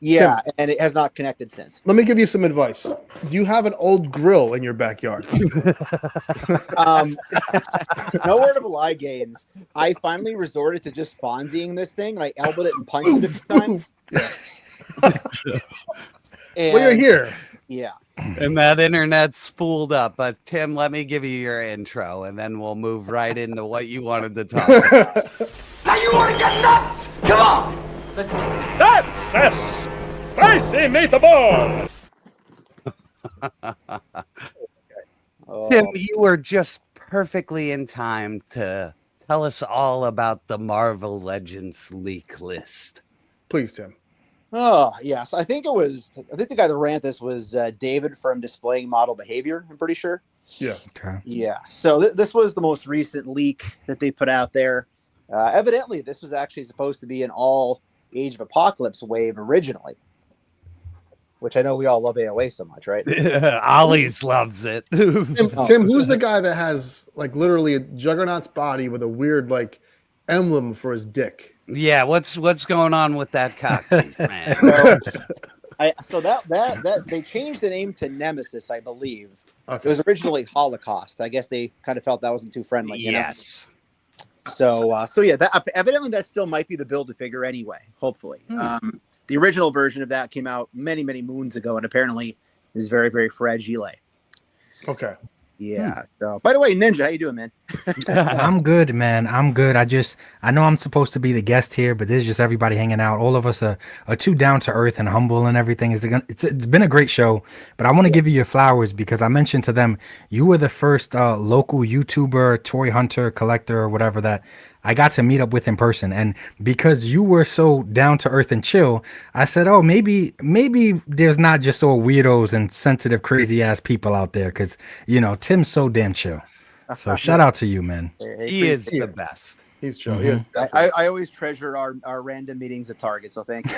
Yeah, and it has not connected since. Let me give you some advice. Do you have an old grill in your backyard? No word of a lie, Gaines. I finally resorted to just Fonzieing this thing, and I elbowed it and punched it a few times. Yeah. And, well, you're here. Yeah. And that internet spooled up. But Tim, let me give you your intro, and then we'll move right into what you wanted to talk about. Now you want to get nuts? Come on! Let's do it. That's a spicy meatball! Tim, you were just perfectly in time to tell us all about the Marvel Legends leak list. Please, Tim. Oh, yes. I think the guy that ran this was David from Displaying Model Behavior, I'm pretty sure. Yeah. Okay. Yeah. So this was the most recent leak that they put out there. Evidently, this was actually supposed to be an all Age of Apocalypse wave originally, which I know we all love AOA so much, right? Ollie's loves it. Tim, who's the guy that has like literally a Juggernaut's body with a weird like emblem for his dick? Yeah, what's going on with that cock piece, man? So that they changed the name to Nemesis, I believe. Okay. It was originally Holocaust. I guess they kind of felt that wasn't too friendly. Yes. So yeah, evidently that still might be the Build-A-Figure anyway. Hopefully, the original version of that came out many moons ago, and apparently is very, very fragile. Okay. Yeah. So, by the way, Ninja, how you doing, man? I'm good, man. I'm good. I know I'm supposed to be the guest here, but this is just everybody hanging out. All of us are too down to earth and humble and everything. It's been a great show, but I want to give you your flowers because I mentioned to them you were the first local YouTuber, toy hunter, collector, or whatever that I got to meet up with in person. And because you were so down to earth and chill, I said, oh, maybe there's not just all weirdos and sensitive, crazy ass people out there. Cause Tim's so damn chill. So shout out to you, man. He is the best. He's chill. Mm-hmm. I always treasure our random meetings at Target. So thank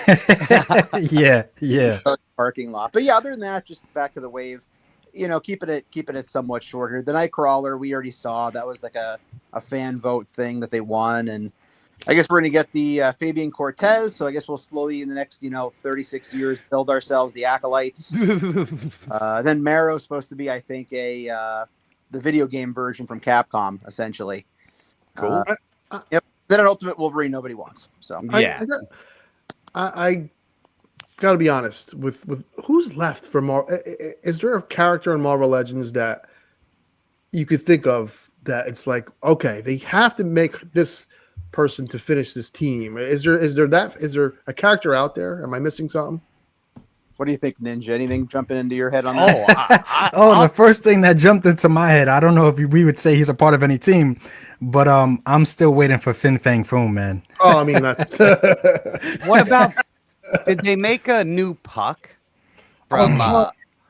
you. Yeah. Parking lot. But yeah, other than that, just back to the wave. Keeping it somewhat shorter. The Nightcrawler we already saw. That was like a fan vote thing that they won, and I guess we're gonna get the Fabian Cortez. So I guess we'll slowly in the next 36 years build ourselves the acolytes. Then Marrow's supposed to be, I think, the video game version from Capcom, essentially. Cool. Yep. Then an Ultimate Wolverine nobody wants. So yeah. I gotta be honest with who's left for Marvel. Is there a character in Marvel Legends that you could think of that it's like, okay, they have to make this person to finish this team? Is there a character out there? Am I missing something? What do you think, Ninja? Anything jumping into your head on that? The first thing that jumped into my head, I don't know if we would say he's a part of any team, but I'm still waiting for Fin Fang Foom, man. Oh, I mean that's What about? Did they make a new Puck? From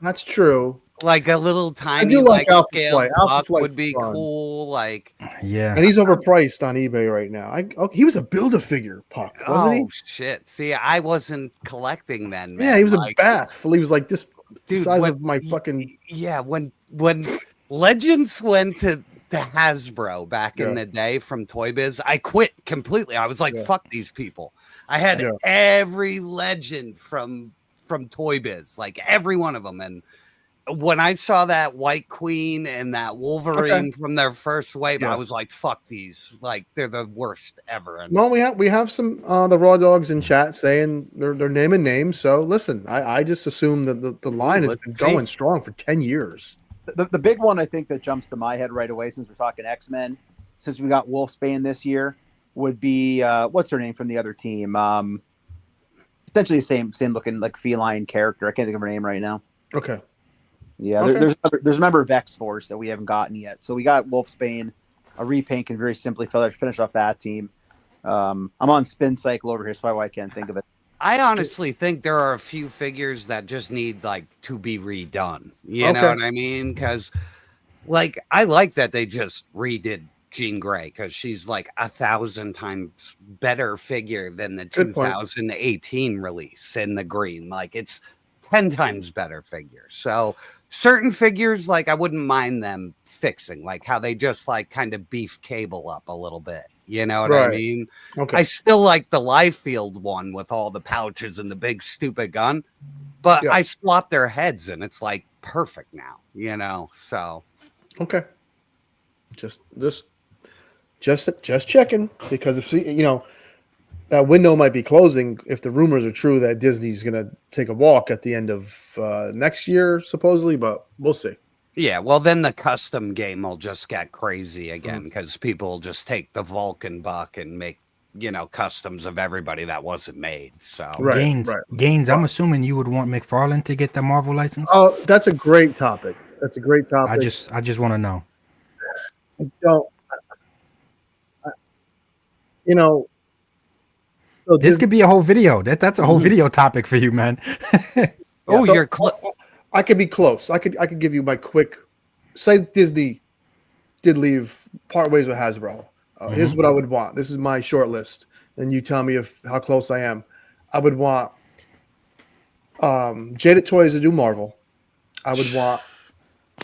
that's true. Like a little tiny like Alpha scale Flight. Alpha Puck Flight's would be fun. cool. Like Yeah. And he's overpriced on eBay right now. He was a Build-A-Figure Puck, wasn't he? oh shit! See, I wasn't collecting then. Man. Yeah, he was like, a bath. He was like this dude, size when- of my fucking. Yeah, when Legends went to Hasbro back in the day from Toy Biz, I quit completely. I was like, fuck these people. I had every legend from Toy Biz, like every one of them. And when I saw that White Queen and that Wolverine from their first wave, I was like, fuck these. Like, they're the worst ever. And Well, we have some the Raw Dogs in chat saying they're naming names. So listen, I just assume that the line has been going strong for 10 years. The big one I think that jumps to my head right away, since we're talking X-Men, since we got Wolfsbane this year, would be what's her name from the other team? Essentially the same looking like feline character. I can't think of her name right now. Okay. Yeah, there's a member of X-Force that we haven't gotten yet. So we got Wolfsbane, a repaint can very simply finish off that team. I'm on Spin Cycle over here, so I can't think of it. I honestly think there are a few figures that just need like to be redone. You know what I mean? Because like I like that they just redid Jean Grey because she's like 1,000 times better figure than the 2018 release in the green. Like it's 10 times better figure. So certain figures, like I wouldn't mind them fixing, like how they just like kind of beef Cable up a little bit. You know what I mean? I still like the Liefeld one with all the pouches and the big stupid gun, but I swapped their heads and it's like perfect now, you know? So. Okay. Just checking, because if you know that window might be closing if the rumors are true that Disney's going to take a walk at the end of next year supposedly, but we'll see. Yeah, well then the custom game will just get crazy again because people will just take the Vulcan buck and make, you know, customs of everybody that wasn't made. So Gaines, I'm assuming you would want McFarlane to get the Marvel license. Oh, that's a great topic. That's a great topic. I just want to know. I don't. You know, so this could be a whole video. That's a whole video topic for you, man. You're I could be close. I could give you my quick. Say Disney did leave part ways with Hasbro. Here's what I would want. This is my short list, and you tell me how close I am. I would want Jada Toys to do Marvel. I would want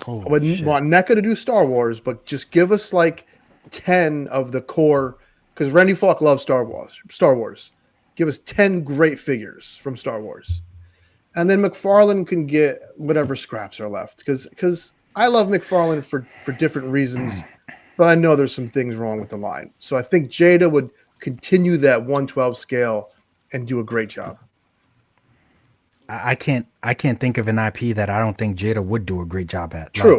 want NECA to do Star Wars, but just give us like 10 of the core, because Randy Falk loves Star Wars. Give us 10 great figures from Star Wars. And then McFarlane can get whatever scraps are left, because I love McFarlane for different reasons, but I know there's some things wrong with the line. So I think Jada would continue that 1/12 scale and do a great job. I can't think of an IP that I don't think Jada would do a great job at. True.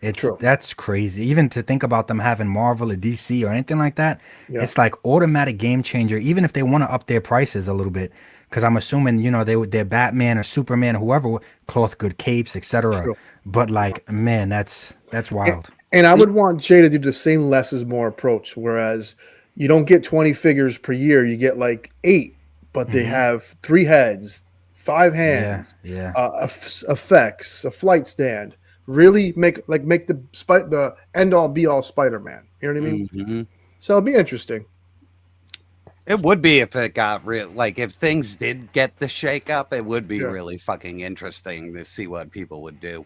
Like, that's crazy. Even to think about them having Marvel or DC or anything like that, it's like automatic game changer. Even if they want to up their prices a little bit, because I'm assuming, you know, they're Batman or Superman, whoever, cloth good capes, etc. But like, man, that's wild. And I would want Jada to do the same less is more approach, whereas you don't get 20 figures per year, you get like 8, but they have 3 heads, 5 hands, effects, a flight stand. Really make the end all be all Spider-Man. You know what I mean? So it'll be interesting. It would be if it got real. Like if things did get the shake up, it would be really fucking interesting to see what people would do.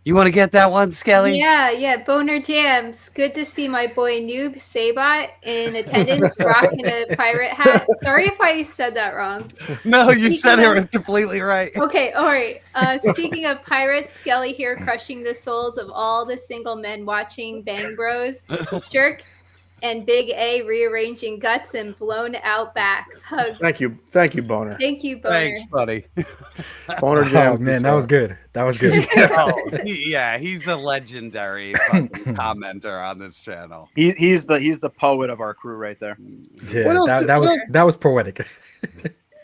You want to get that one, Skelly? Yeah. Boner Jams. Good to see my boy Noob Sabot in attendance, rocking a pirate hat. Sorry if I said that wrong. No, you said it completely right. Okay, all right. Speaking of pirates, Skelly here crushing the souls of all the single men watching Bang Bros. Jerk and Big A rearranging guts and blown out backs. Hugs. Thank you, Boner. Thank you, Boner. Thanks, buddy. Boner Jam. Oh, man, that was good. He's a legendary fucking commenter on this channel. He's the poet of our crew right there. Yeah, that was poetic.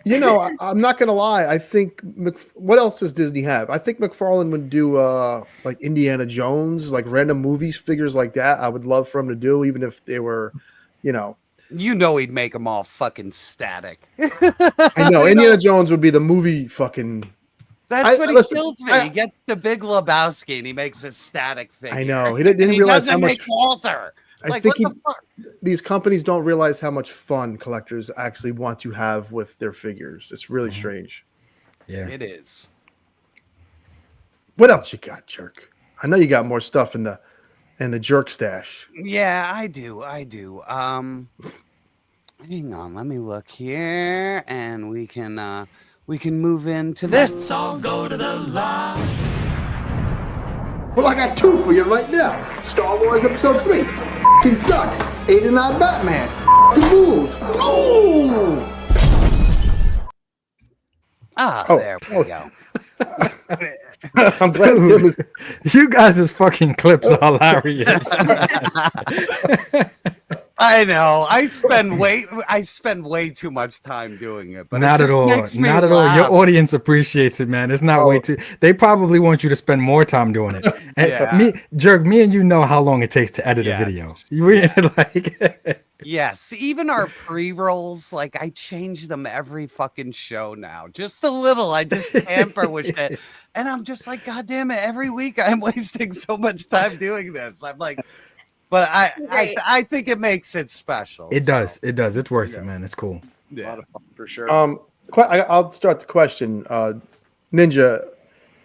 You know, I'm not gonna lie. I think what else does Disney have? I think McFarlane would do like Indiana Jones, like random movies, figures like that. I would love for him to do, even if they were, you know. You know, he'd make them all fucking static. I know Indiana Jones would be the movie fucking. That's what kills me. He gets the Big Lebowski and he makes a static figure. I know he didn't realize how much. Walter. I think these companies don't realize how much fun collectors actually want to have with their figures. It's really strange. Yeah, it is. What else you got, Jerk? I know you got more stuff in the Jerk stash. Yeah, I do. Hang on, let me look here, and we can move into this. Let's all go to the lodge. Well, I got 2 for you right now. Star Wars Episode 3. F***ing sucks. 89 Batman. F***ing moves. Ooh! There we go. I'm glad Dude, you guys' fucking clips are hilarious. I know. I spend way too much time doing it, but not at all. Not at all. Your audience appreciates it, man. It's not way too. They probably want you to spend more time doing it. And me and you know how long it takes to edit a video. You like. Yes, even our pre-rolls, like I change them every fucking show now. Just a little. I just tamper with it. And I'm just like, God damn it, every week I'm wasting so much time doing this. I'm like, but I think it makes it special. It does. It does. It's worth it, man. It's cool. A lot of fun for sure. I'll start the question. Ninja,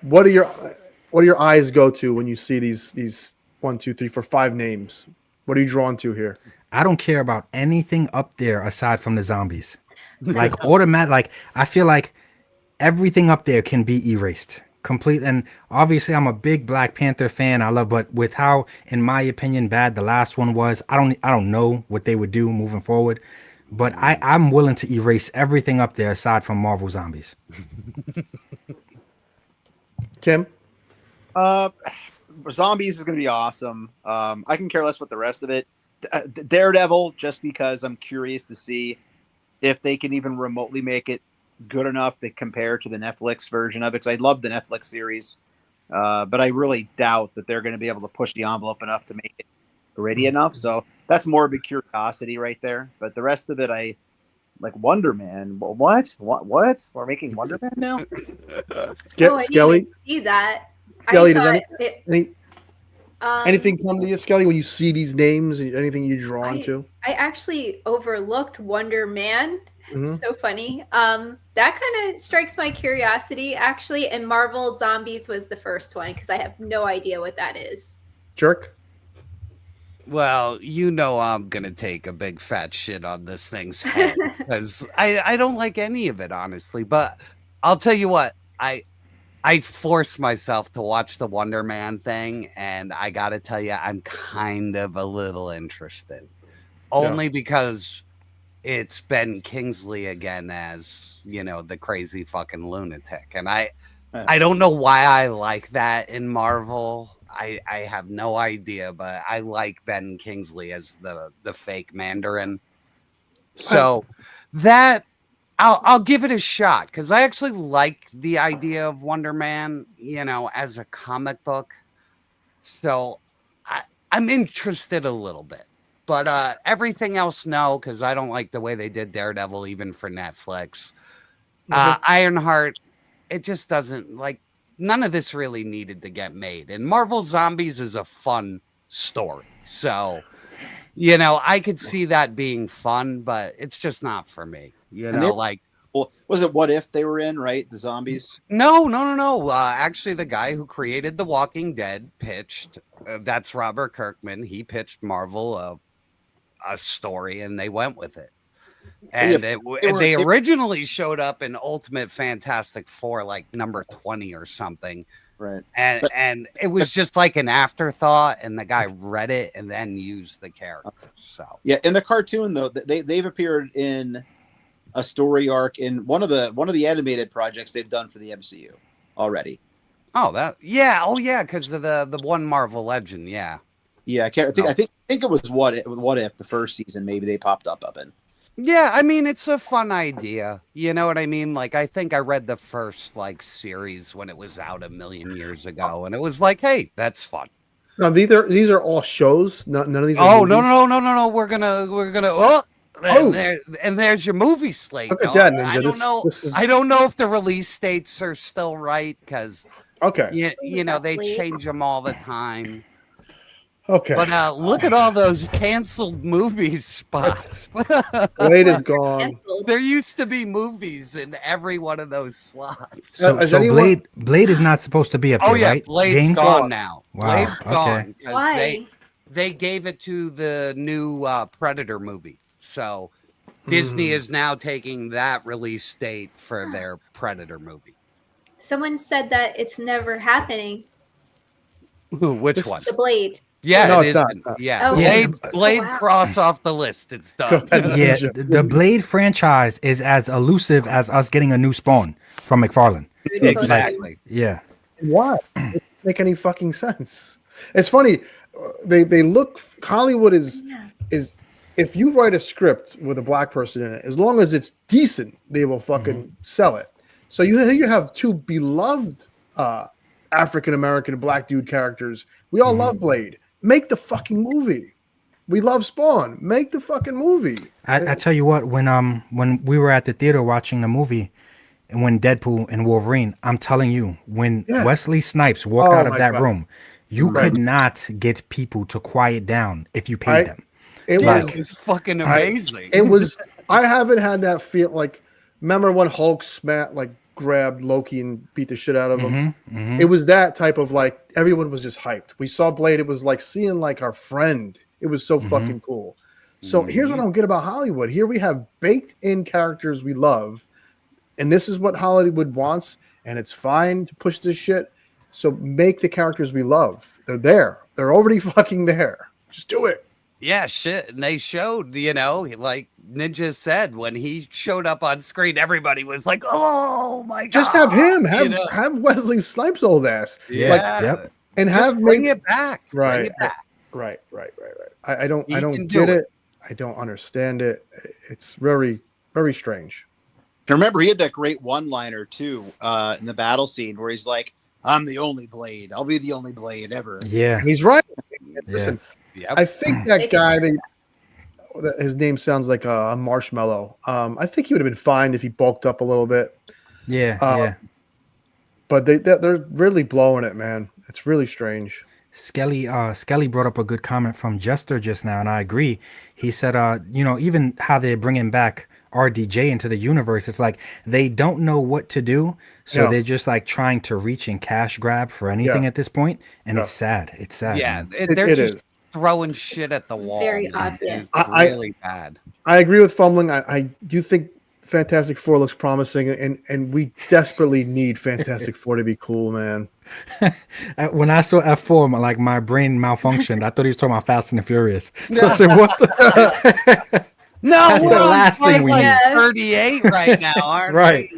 what do your eyes go to when you see these 1, 2, 3, 4, 5 names? What are you drawn to here? I don't care about anything up there aside from the zombies. Like automatic, like I feel like everything up there can be erased. Complete. And obviously I'm a big Black Panther fan. But with how, in my opinion, bad the last one was, I don't know what they would do moving forward. But I'm willing to erase everything up there aside from Marvel Zombies. Kim? Zombies is going to be awesome. I can care less with the rest of it. Daredevil, just because I'm curious to see if they can even remotely make it good enough to compare to the Netflix version of it. Because I love the Netflix series, but I really doubt that they're going to be able to push the envelope enough to make it gritty enough. So that's more of a curiosity right there. But the rest of it, I like. Wonder Man. What? We're making Wonder Man now? Skelly? See that? Skelly, does anything come to you, Skelly, when you see these names? Anything you're drawn to? I actually overlooked Wonder Man. So funny. That kind of strikes my curiosity, actually. And Marvel Zombies was the first one because I have no idea what that is. Jerk? Well, I'm going to take a big fat shit on this thing's head because I don't like any of it, honestly. But I'll tell you what, I forced myself to watch the Wonder Man thing, and I got to tell you, I'm kind of a little interested. Only because it's Ben Kingsley again as, the crazy fucking lunatic. And I don't know why I like that in Marvel. I have no idea, but I like Ben Kingsley as the fake Mandarin. So that I'll give it a shot because I actually like the idea of Wonder Man, as a comic book. So I'm interested a little bit, but everything else, no, because I don't like the way they did Daredevil, even for Netflix. Ironheart, it just doesn't none of this really needed to get made. And Marvel Zombies is a fun story. So, I could see that being fun, but it's just not for me. Well, was it What If they were in, right? The zombies? No. Actually, the guy who created The Walking Dead pitched. That's Robert Kirkman. He pitched Marvel a story, and they went with it. And they originally showed up in Ultimate Fantastic Four, number 20 or something. Right. And it was just like an afterthought, and the guy read it and then used the characters. So yeah, in the cartoon though, they've appeared in a story arc in one of the animated projects they've done for the MCU already. Because of the one Marvel Legend, yeah. I think it was What If the first season maybe they popped up in. Yeah, I mean, it's a fun idea. You know what I mean? I think I read the first series when it was out a million years ago, and it was hey, that's fun. No, these are all shows. None of these. Oh, no. We're gonna. And there's your movie slate. Look at that, Ninja. I don't know if the release dates are still right because they change them all the time. Okay. But look at all those canceled movies spots. Blade is gone. There used to be movies in every one of those slots. So Blade is not supposed to be up there, right? Blade's gone now. Wow. Blade's gone. Why? They gave it to the new Predator movie. So Disney is now taking that release date for their Predator movie. Someone said that it's never happening. Which one? The Blade. Yeah, no, it's not. Yeah, Oh, Blade cross off the list. It's done. Yeah, the Blade franchise is as elusive as us getting a new Spawn from Mcfarlane. Exactly. Yeah. Why? It doesn't make any fucking sense. It's funny. They look. Hollywood is if you write a script with a black person in it, as long as it's decent, they will fucking sell it. So you have two beloved African American black dude characters. We all love Blade. Make the fucking movie. We love Spawn. Make the fucking movie. I tell you what, when we were at the theater watching the movie, and when Deadpool and Wolverine, I'm telling you, when Wesley Snipes walked out of that room, you could not get people to quiet down if you paid them. It was fucking amazing. I haven't had that feel like. Remember when Hulk grabbed Loki and beat the shit out of him? It was that type of like everyone was just hyped. We saw Blade. It was like seeing like our friend. It was so fucking cool. So here's what I don't get about Hollywood. Here we have baked in characters we love, and this is what Hollywood wants, and it's fine to push this shit. So make the characters we love. They're there. They're already fucking there. Just do it. Yeah, shit. And they showed, like Ninja said, when he showed up on screen, everybody was like, "Oh my god!" Just have him. Have Wesley Snipes' old ass. Yeah. And just bring it back. Right. Bring it back. Right. I don't get it. I don't understand it. It's very, very strange. Remember, he had that great one-liner too in the battle scene where he's like, "I'm the only Blade. I'll be the only Blade ever." Yeah, he's right. Listen, I think that guy, his name sounds like a marshmallow. I think he would have been fine if he bulked up a little bit. Yeah. But they're really blowing it, man. It's really strange. Skelly brought up a good comment from Jester just now, and I agree. He said, even how they're bringing back RDJ into the universe, it's like they don't know what to do, so they're just like trying to reach and cash grab for anything at this point, and it's sad. It's sad. Yeah, man. they're just throwing shit at the wall. Very obvious. It's really bad. I agree with Fumbling. I do think Fantastic Four looks promising, and we desperately need Fantastic Four to be cool, man. When I saw F4, like my brain malfunctioned. I thought he was talking about Fast and the Furious. So I said, "What the?" No, that's the last thing we need. 38 right now, aren't right.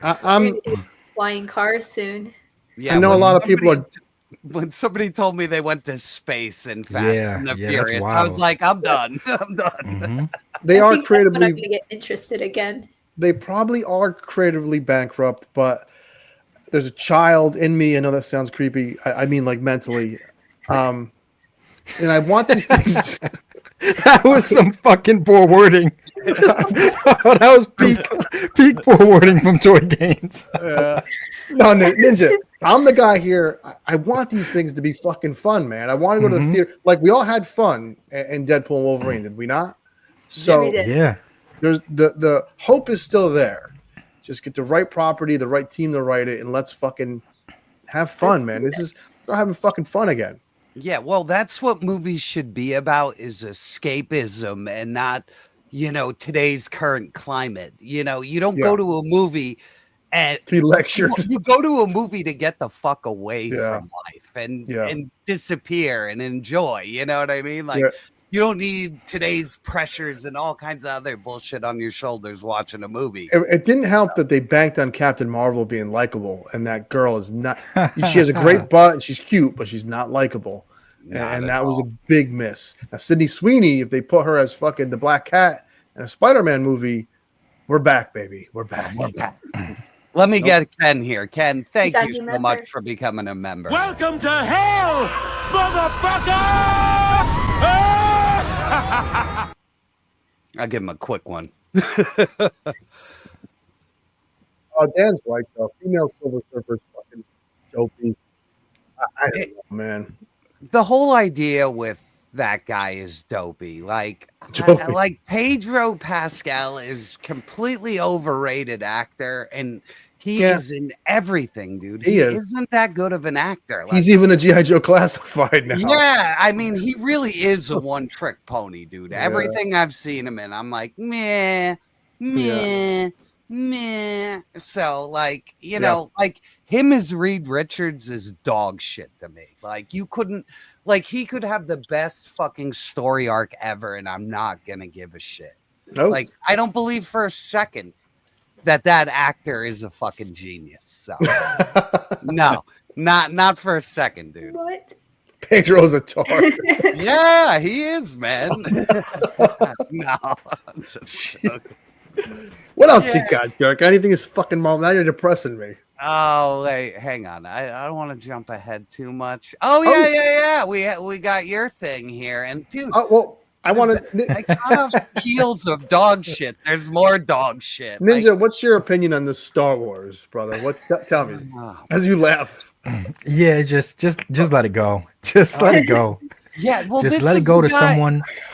I'm flying cars soon. Yeah, I know a lot of people are. When somebody told me they went to space in Fast and the that's Furious, I wild. was like, "I'm done. I'm done." They I are think that's when I'm creatively. gonna get interested again. They probably are creatively bankrupt, but there's a child in me. I know that sounds creepy. I mean, like mentally. And I want these things. That was some fucking poor wording. That was peak poor wording from Toy Gaines. No, Ninja. I'm the guy here. I want these things to be fucking fun, man. I want to go to the theater. Like we all had fun in Deadpool and Wolverine, did we not? So yeah, there's the hope is still there. Just get the right property, the right team to write it, and let's fucking have fun, man. We're having fucking fun again. Yeah, well, that's what movies should be about, is escapism and not, today's current climate. You don't go to a movie and to be lectured. You go to a movie to get the fuck away from life and disappear and enjoy. You know what I mean? Like, you don't need today's pressures and all kinds of other bullshit on your shoulders watching a movie. It didn't help that they banked on Captain Marvel being likable, and that girl is not. She has a great butt and she's cute, but she's not likable, and that was a big miss. Now, Sydney Sweeney, if they put her as fucking the Black Cat in a Spider-Man movie, we're back, baby. We're back. Let me get Ken here. Ken, thank you so much for becoming a member. Welcome to hell, motherfucker! I'll give him a quick one. Dan's right, though. Female Silver Surfer's fucking dopey. I don't know, man. The whole idea with that guy is dopey. Like Pedro Pascal is completely overrated actor, and he is in everything, dude. He isn't that good of an actor. He's even a G.I. Joe Classified now. Yeah, I mean, he really is a one-trick pony, dude. Everything I've seen him in, I'm like, meh. So, like, like him as Reed Richards is dog shit to me. Like, you couldn't, like, he could have the best fucking story arc ever, and I'm not gonna give a shit. Nope. Like, I don't believe for a second that actor is a fucking genius. So, no, not for a second, dude. What? Pedro's a tar. Yeah, he is, man. No. What else you got, Jerk? Anything is fucking mom. Now you're depressing me. Oh, wait, hang on. I don't want to jump ahead too much. Oh, yeah. We got your thing here. And, dude. Well, I want to. I got off heels of dog shit. There's more dog shit. Ninja, what's your opinion on the Star Wars, brother? Tell me as you laugh. Yeah, just let it go. Just let it go. Yeah, well, just let it go to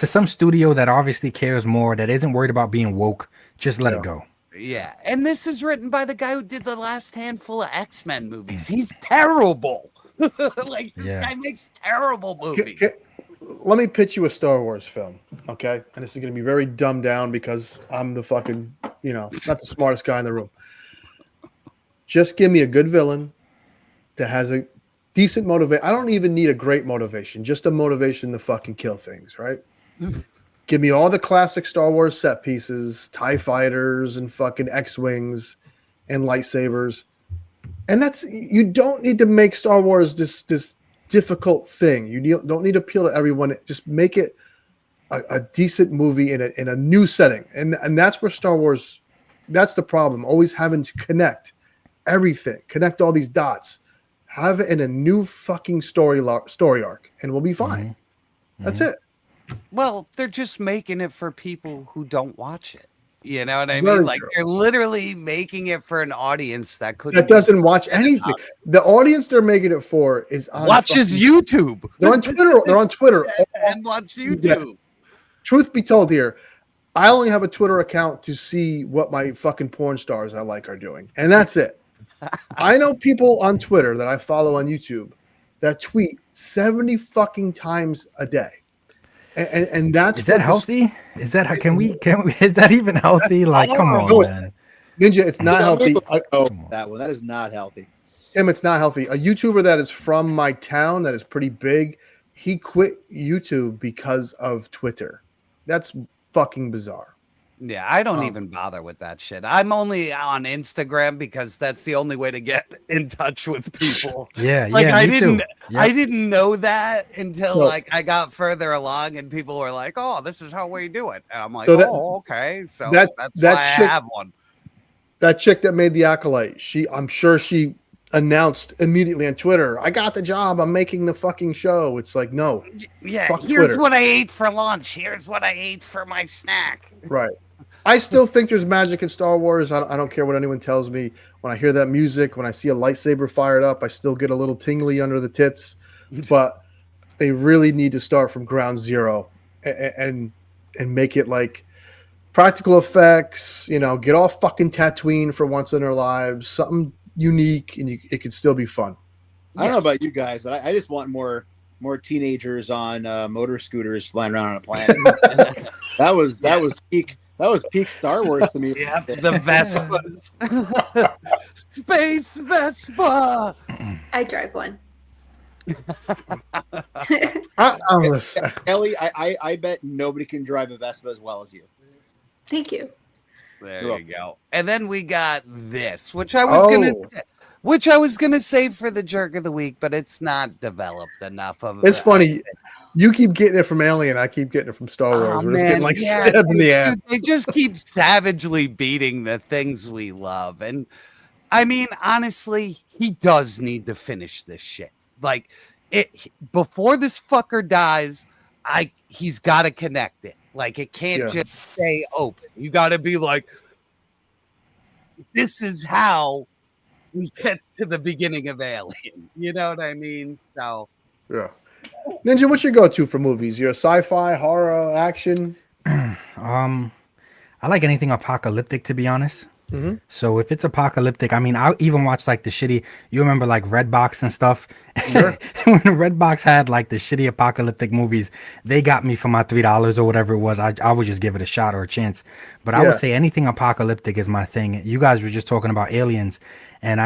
some studio that obviously cares more, that isn't worried about being woke. Just let it go. Yeah, and this is written by the guy who did the last handful of X-Men movies. He's terrible. Like, this guy makes terrible movies. Let me pitch you a Star Wars film, okay? And this is going to be very dumbed down because I'm the fucking, not the smartest guy in the room. Just give me a good villain that has a decent motivation. I don't even need a great motivation, just a motivation to fucking kill things, right? Give me all the classic Star Wars set pieces, TIE fighters and fucking X-Wings and lightsabers. And you don't need to make Star Wars this difficult thing. You don't need to appeal to everyone. Just make it a decent movie in a new setting. And that's where Star Wars, that's the problem. Always having to connect everything, connect all these dots. Have it in a new fucking story arc, and we'll be fine. That's it. Well, they're just making it for people who don't watch it. You know what I mean? Like, they're literally making it for an audience that doesn't watch anything. The audience they're making it for is watches YouTube. They're on Twitter. They're on Twitter and watch YouTube. Yeah. Truth be told, here, I only have a Twitter account to see what my fucking porn stars I like are doing, and that's it. I know people on Twitter that I follow on YouTube that tweet 70 fucking times a day. And that's is that healthy? Is that is that even healthy? Like, come on, man. Ninja, it's not healthy. That is not healthy. Tim, it's not healthy. A YouTuber that is from my town that is pretty big, he quit YouTube because of Twitter. That's fucking bizarre. Yeah, I don't even bother with that shit. I'm only on Instagram because that's the only way to get in touch with people. I didn't know that until I got further along and people were like, "Oh, this is how we do it." And I'm like, okay. So that's why I have one. That chick that made the Acolyte, I'm sure she announced immediately on Twitter, "I got the job. I'm making the fucking show." It's like, no. Yeah, here's Twitter. What I ate for lunch. Here's what I ate for my snack. Right. I still think there's magic in Star Wars. I don't care what anyone tells me. When I hear that music, when I see a lightsaber fired up, I still get a little tingly under the tits. But they really need to start from ground zero and make it like practical effects. Get off fucking Tatooine for once in their lives. Something unique, and it could still be fun. I don't know about you guys, but I just want more teenagers on motor scooters flying around on a planet. That was peak. That was peak Star Wars to me. Yeah, the Vespas. Space Vespa. I drive one. Ellie, I bet nobody can drive a Vespa as well as you. Thank you. There you go. And then we got this, which I was gonna save for the jerk of the week, but it's not developed enough of. It's funny. You keep getting it from Alien. I keep getting it from Star Wars. We're just getting stabbed in the ass. They just keep savagely beating the things we love. And I mean, honestly, he does need to finish this shit. Like, before this fucker dies, he's got to connect it. Like, it can't just stay open. You got to be like, this is how we get to the beginning of Alien. You know what I mean? So, yeah. Ninja, what's your go-to for movies? You're a sci-fi, horror, action? I like anything apocalyptic, to be honest. Mm-hmm. So if it's apocalyptic, I mean, I'll even watch like the shitty. You remember like Redbox and stuff? Sure. When Redbox had like the shitty apocalyptic movies, they got me for my $3 or whatever it was. I would just give it a shot or a chance. But I would say anything apocalyptic is my thing. You guys were just talking about aliens, and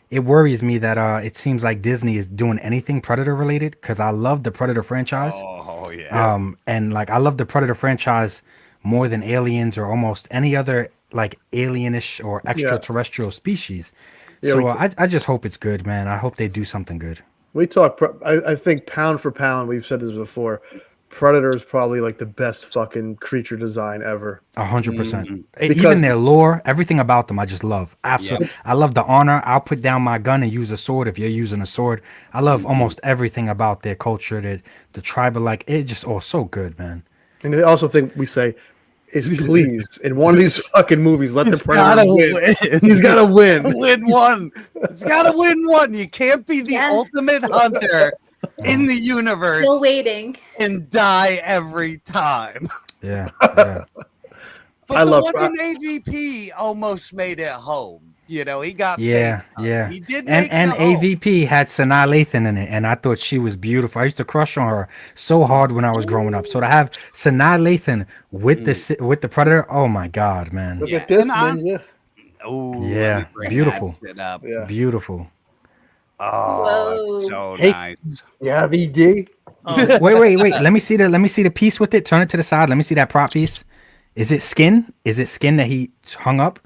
it worries me that it seems like Disney is doing anything Predator related, because I love the Predator franchise. Oh yeah. And like I love the Predator franchise more than Aliens or almost any other like alienish or extraterrestrial species. Yeah, so I just hope it's good, man. I hope they do something good. We talk. I think pound for pound, we've said this before. Predator is probably like the best fucking creature design ever. 100%. Even their lore, everything about them, I just love. Absolutely. I love the honor. I'll put down my gun and use a sword if you're using a sword. I love almost everything about their culture, the tribal, like it just so good, man. And they also think we say is please in one of these fucking movies let the Predator win. He's got to win. Win one. He's got to win one. You can't be the ultimate hunter in the universe. Still waiting. And die every time. Yeah. But I love one in AVP almost made it home. You know, he got yeah. He did and AVP had Sanaa Lathan in it, and I thought she was beautiful. I used to crush on her so hard when I was growing up. So to have Sanaa Lathan with the Predator, oh my god, man! Look at this ninja. Oh yeah, beautiful. Yeah. Beautiful. Oh, so nice. Yeah, VD. Wait. Let me see the piece with it. Turn it to the side. Let me see that prop piece. Is it skin? Is it skin that he hung up?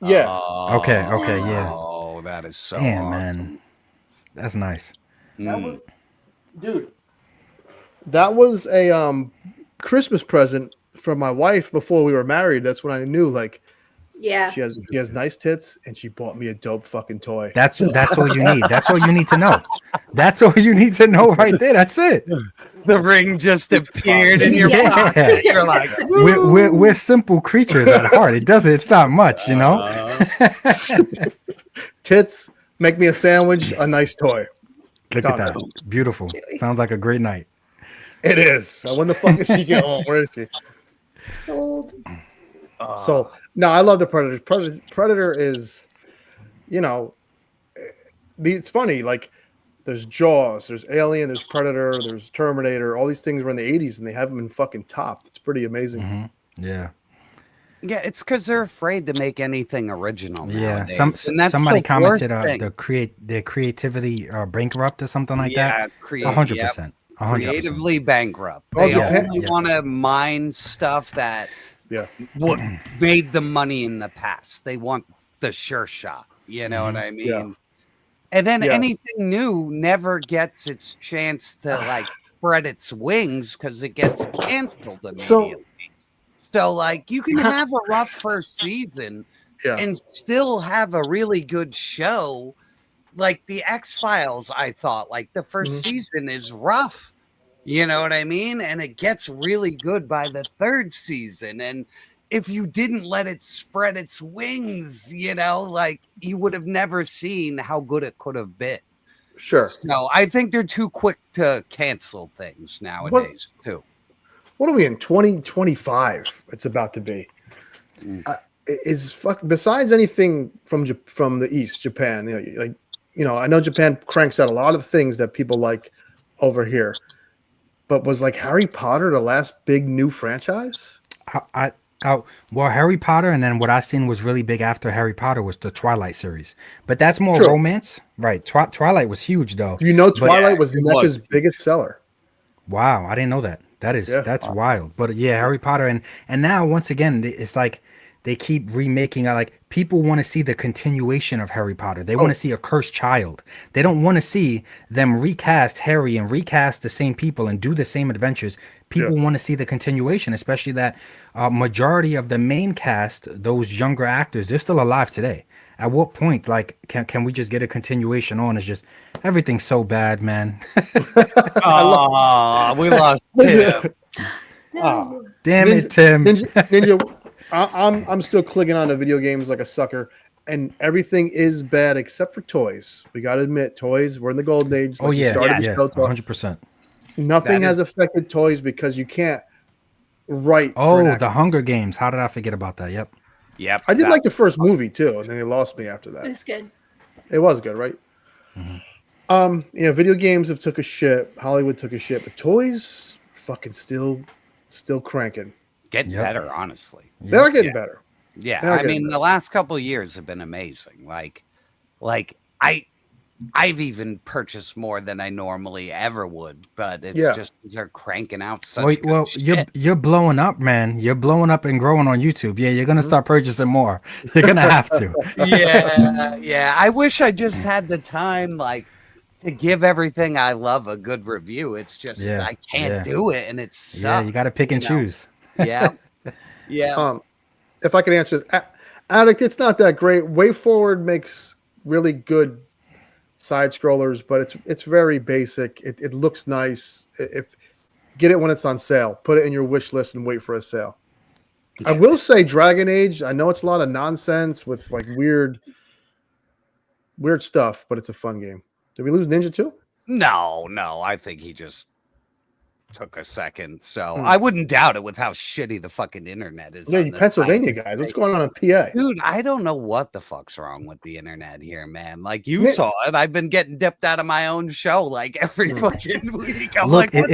Yeah. Okay, yeah. Oh, that is so damn, awesome. man. That's nice. Dude, that was a Christmas present from my wife before we were married. That's when I knew, like, yeah, she has nice tits, and she bought me a dope fucking toy. That's all you need. That's all you need to know. That's all you need to know right there. That's it. The ring just appeared in your pocket. You're like, we're simple creatures at heart. It's not much, you know. Tits, make me a sandwich, a nice toy. Look at that. Beautiful. Sounds like a great night. It is. When the fuck is she get home? Where is she? Sold. So no, I love the Predator. Predator is, you know, it's funny. Like, there's Jaws, there's Alien, there's Predator, there's Terminator. All these things were in the 80s, and they haven't been fucking topped. It's pretty amazing. Mm-hmm. Yeah. Yeah, it's because they're afraid to make anything original. Yeah, nowadays. somebody commented their creativity bankrupt or something like that. 100%. Creatively bankrupt. They only want to mine stuff that what made them money in the past. They want the sure shot. You know what I mean? Yeah. And then anything new never gets its chance to like spread its wings because it gets canceled immediately. So like you can have a rough first season and still have a really good show. Like the X-Files, I thought like the first season is rough. You know what I mean? And it gets really good by the third season. And if you didn't let it spread its wings, you know, like you would have never seen how good it could have been. Sure. So I think they're too quick to cancel things nowadays too. What are we in 2025? It's about to be. Besides anything from the East, Japan, I know Japan cranks out a lot of things that people like over here, but was like Harry Potter the last big new franchise? Well, Harry Potter, and then what I seen was really big after Harry Potter was the Twilight series. But that's more romance, right? Twilight was huge, though. You know, Twilight was NECA's biggest seller. Wow, I didn't know that. That's wild. But yeah, Harry Potter, and now once again, it's like they keep remaking. Like people want to see the continuation of Harry Potter. They want to see a cursed child. They don't want to see them recast Harry and recast the same people and do the same adventures. People want to see the continuation, especially that majority of the main cast, those younger actors, they're still alive today. At what point, like, can we just get a continuation on? It's just everything's so bad, man. We lost Tim. Damn it, Tim. Ninja, I'm still clicking on the video games like a sucker, and everything is bad except for toys. We got to admit, toys. We're in the golden age. 100%. Nothing has affected toys because you can't write. The Hunger Games. How did I forget about that? Yep. I did like the first movie too, and then they lost me after that. It was good. It was good, right? Mm-hmm. Video games have took a shit. Hollywood took a shit, but toys fucking still cranking. Getting better, honestly. They're getting better. Yeah, I mean, the last couple of years have been amazing. Like I've even purchased more than I normally ever would, but it's just they're cranking out such good shit. You're blowing up, man. You're blowing up and growing on YouTube. Yeah, you're gonna start purchasing more. You're gonna have to. Yeah. I wish I just had the time, like to give everything I love a good review. It's just I can't do it, and it's sucks. You got to pick and choose. Yeah, yeah. If I can answer, Addict, it's not that great. Way Forward makes really good side scrollers, but it's very basic. It looks nice. If get it when it's on sale, put it in your wish list and wait for a sale. I will say Dragon Age, I know it's a lot of nonsense with like weird stuff, but it's a fun game. Did we lose Ninja too? No, I think he just took a second. So I wouldn't doubt it with how shitty the fucking internet is. Yeah, you Pennsylvania guys. What's going on in PA? Dude, I don't know what the fuck's wrong with the internet here, man. Like you saw it. I've been getting dipped out of my own show like every fucking week. I'm Look, like,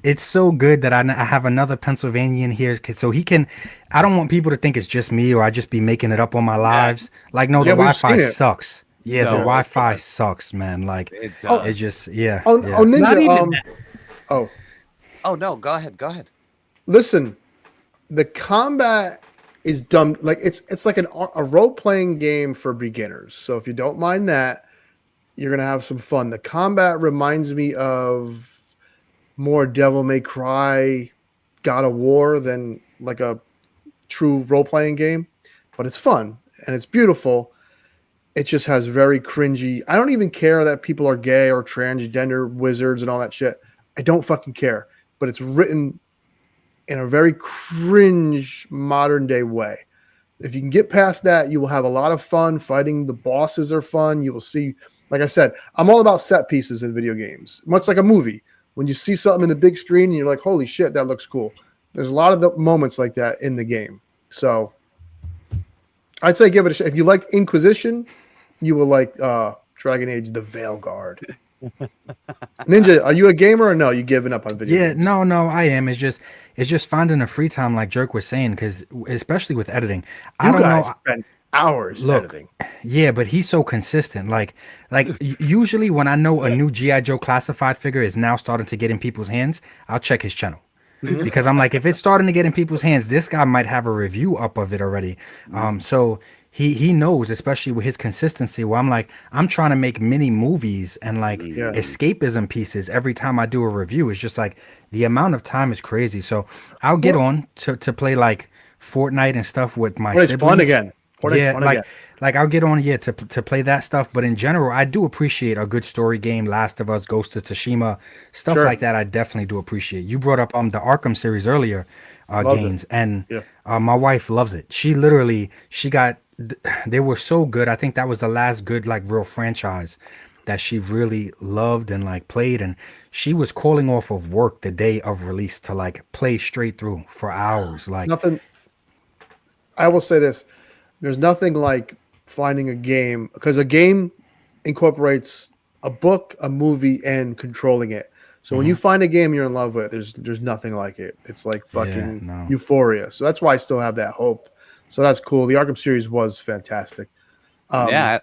it's so good that I have another Pennsylvanian here, so he can. I don't want people to think it's just me or I just be making it up on my lives. Like, no, the Wi-Fi sucks. Yeah, the Wi-Fi sucks, man. Like, it's just Ninja. Oh no, go ahead. Listen, the combat is dumb. Like it's like a role-playing game for beginners. So if you don't mind that, you're gonna have some fun. The combat reminds me of more Devil May Cry, God of War than like a true role-playing game, but it's fun and it's beautiful. It just has very cringy. I don't even care that people are gay or transgender wizards and all that shit. I don't fucking care. But it's written in a very cringe modern day way. If you can get past that, you will have a lot of fun. Fighting the bosses are fun. You will see, like I said, I'm all about set pieces in video games, much like a movie. When you see something in the big screen and you're like, holy shit, that looks cool. There's a lot of the moments like that in the game. So I'd say give it a shot. If you like Inquisition, you will like Dragon Age The Veil Guard. Ninja, are you a gamer or no? You giving up on video games? No, I am. It's just finding a free time, like Jerk was saying, because especially with editing, I don't know. Spend hours editing. Yeah, but he's so consistent. Like usually when I know a new G.I. Joe classified figure is now starting to get in people's hands, I'll check his channel. Because I'm like, if it's starting to get in people's hands, this guy might have a review up of it already. So he knows, especially with his consistency, where I'm like, I'm trying to make mini movies and like escapism pieces every time I do a review. It's just like the amount of time is crazy. So I'll get on to play like Fortnite and stuff with my siblings. Fun again. Like I'll get on to play that stuff, but in general, I do appreciate a good story game. Last of Us, Ghost of Tsushima, stuff like that. I definitely do appreciate. You brought up the Arkham series earlier, games, and my wife loves it. She got they were so good. I think that was the last good like real franchise that she really loved and like played, and she was calling off of work the day of release to like play straight through for hours. Like nothing. I will say this. There's nothing like finding a game, because a game incorporates a book, a movie, and controlling it. So when you find a game you're in love with, there's nothing like it. It's like fucking Euphoria. So that's why I still have that hope. So that's cool. The Arkham series was fantastic. Yeah,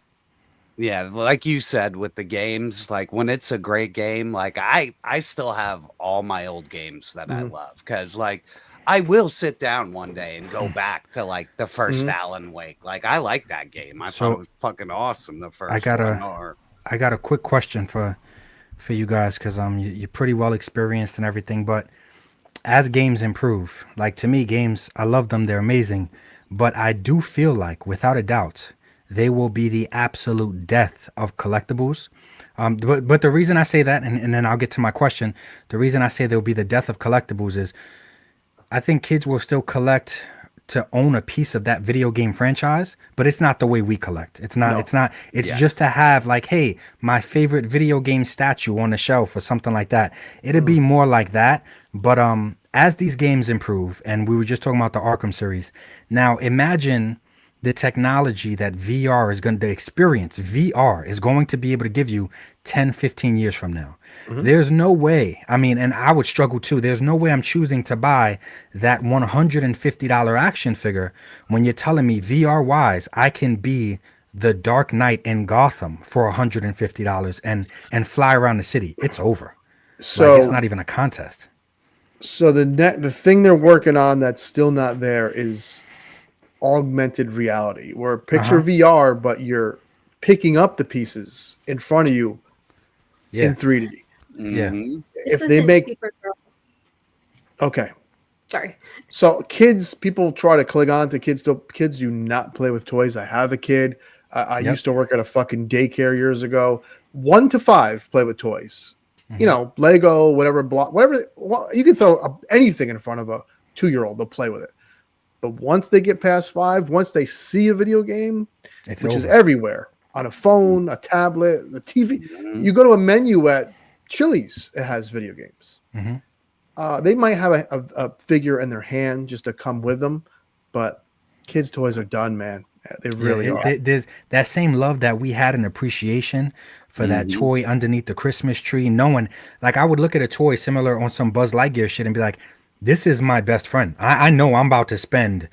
like you said with the games, like when it's a great game, like I still have all my old games that I love, because like I will sit down one day and go back to like the first Alan Wake. Like I like that game. I thought it was fucking awesome. The first. I got a quick question for you guys, because you're pretty well experienced and everything. But as games improve, like to me, games, I love them. They're amazing. But I do feel like, without a doubt, they will be the absolute death of collectibles. But the reason I say that, and then I'll get to my question. The reason I say they'll be the death of collectibles is, I think kids will still collect to own a piece of that video game franchise, but it's not the way we collect. It's just to have like, hey, my favorite video game statue on the shelf or something like that. It'd be more like that. But as these games improve, and we were just talking about the Arkham series, now imagine the technology that VR is going to experience. VR is going to be able to give you 10, 15 years from now. There's no way. I mean, and I would struggle too. There's no way I'm choosing to buy that $150 action figure when you're telling me VR wise, I can be the Dark Knight in Gotham for $150 and fly around the city. It's over. So it's not even a contest. So the thing they're working on that's still not there is augmented reality, where picture VR, but you're picking up the pieces in front of you in 3D. Yeah. If they make Supergirl. okay. Sorry. So people try to cling on to kids. Kids do not play with toys. I have a kid. I used to work at a fucking daycare years ago. 1 to 5 play with toys. You know, Lego, whatever block, whatever. You can throw anything in front of a 2-year-old. They'll play with it. But once they get past 5, once they see a video game, which is everywhere on a phone, a tablet, the TV, you go to a menu at Chili's, it has video games. They might have a figure in their hand just to come with them, but kids' toys are done, man. They really are. There's that same love that we had an appreciation for that toy underneath the Christmas tree. Knowing, like, I would look at a toy similar on some Buzz Lightyear shit and be like, this is my best friend. I know I'm about to spend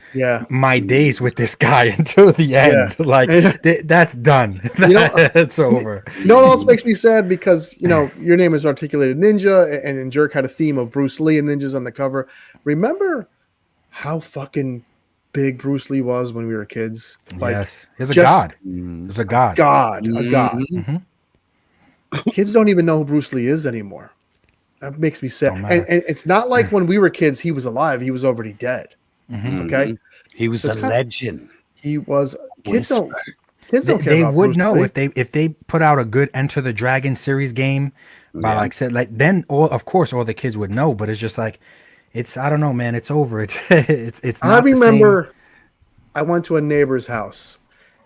my days with this guy until the end. Like, that's done. It's over. You know what else makes me sad? Because, you know, your name is Articulated Ninja, and Jerk had a theme of Bruce Lee and ninjas on the cover. Remember how fucking big Bruce Lee was when we were kids? Like, yes. He's a god. He's a god. A god. Kids don't even know who Bruce Lee is anymore. That makes me sad. And it's not like when we were kids, he was alive. He was already dead. Okay? He was a legend. He was. Kids don't care they about would Bruce know Lee. if they put out a good Enter the Dragon series game by then of course all the kids would know, but it's just like I don't know, man, it's over. It's not. I remember I went to a neighbor's house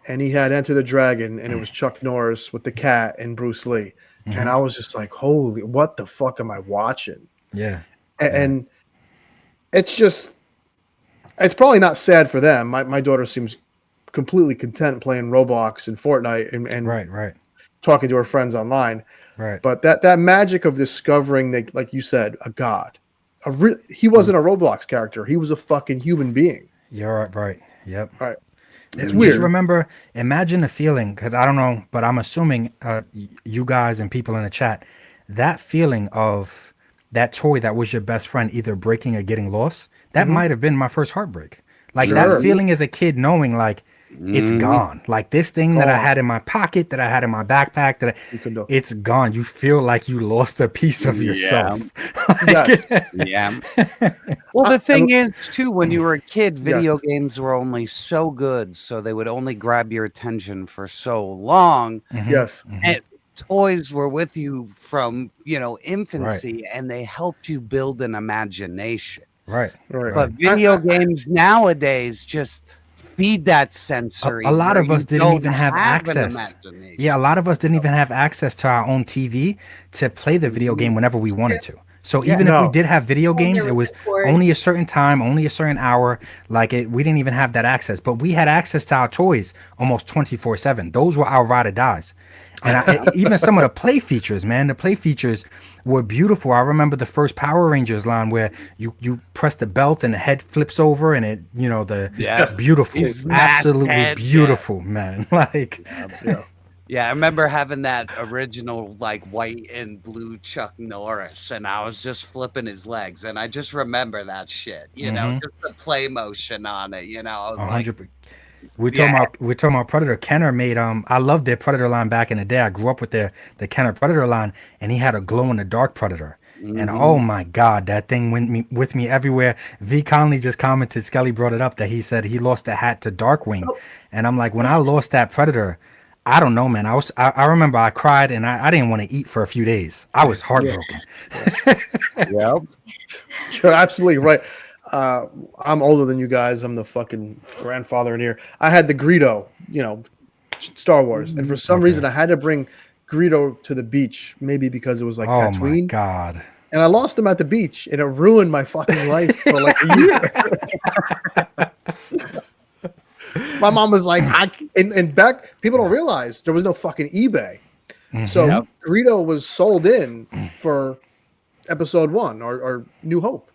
and he had Enter the Dragon and it was Chuck Norris with the cat and Bruce Lee. And I was just like, holy, what the fuck am I watching? Yeah. And it's just, it's probably not sad for them. My daughter seems completely content playing Roblox and Fortnite and right. talking to her friends online. Right. But that magic of discovering that, like you said, a god. He wasn't a Roblox character. He was a fucking human being. You're right. Yep. Right. It's Just weird. remember, imagine the feeling, because I don't know, but I'm assuming you guys and people in the chat, that feeling of that toy that was your best friend either breaking or getting lost, that might have been my first heartbreak. Like that feeling as a kid, knowing like it's gone. Like this thing that I had in my pocket, that I had in my backpack, it's gone. You feel like you lost a piece of yourself. Yeah. Well, the thing is, too, when you were a kid, video games were only so good, so they would only grab your attention for so long. Yes. And toys were with you from, infancy, and they helped you build an imagination. Right. But video games nowadays just feed that sensory. A lot of us didn't even have access. Yeah, a lot of us didn't even have access to our own TV to play the video game whenever we wanted to. So even if we did have video games, it was only a certain time, only a certain hour. We didn't even have that access. But we had access to our toys almost 24/7. Those were our ride or dies. And even some of the play features, man, the play features were beautiful. I remember the first Power Rangers line where you press the belt and the head flips over and it, beautiful, absolutely beautiful, man. Yeah, I remember having that original white and blue Chuck Norris, and I was just flipping his legs, and I just remember that shit, just the play motion on it, I was 100%. We're talking about Predator. Kenner made I loved their Predator line back in the day. I grew up with the Kenner Predator line, and he had a glow in the dark Predator. And oh my God, that thing went with me everywhere. V Conley just commented, Skelly brought it up, that he said he lost the hat to Darkwing. And I'm like, when I lost that Predator, I don't know, man. I remember I cried and I didn't want to eat for a few days. I was heartbroken. Yeah. You're absolutely right. I'm older than you guys. I'm the fucking grandfather in here. I had the Greedo, Star Wars. And for some reason, I had to bring Greedo to the beach, maybe because it was like Tatooine. Oh, my God. And I lost him at the beach, and it ruined my fucking life for like a year. My mom was like, and back, people don't realize there was no fucking eBay. So Greedo was sold in for episode 1 or New Hope.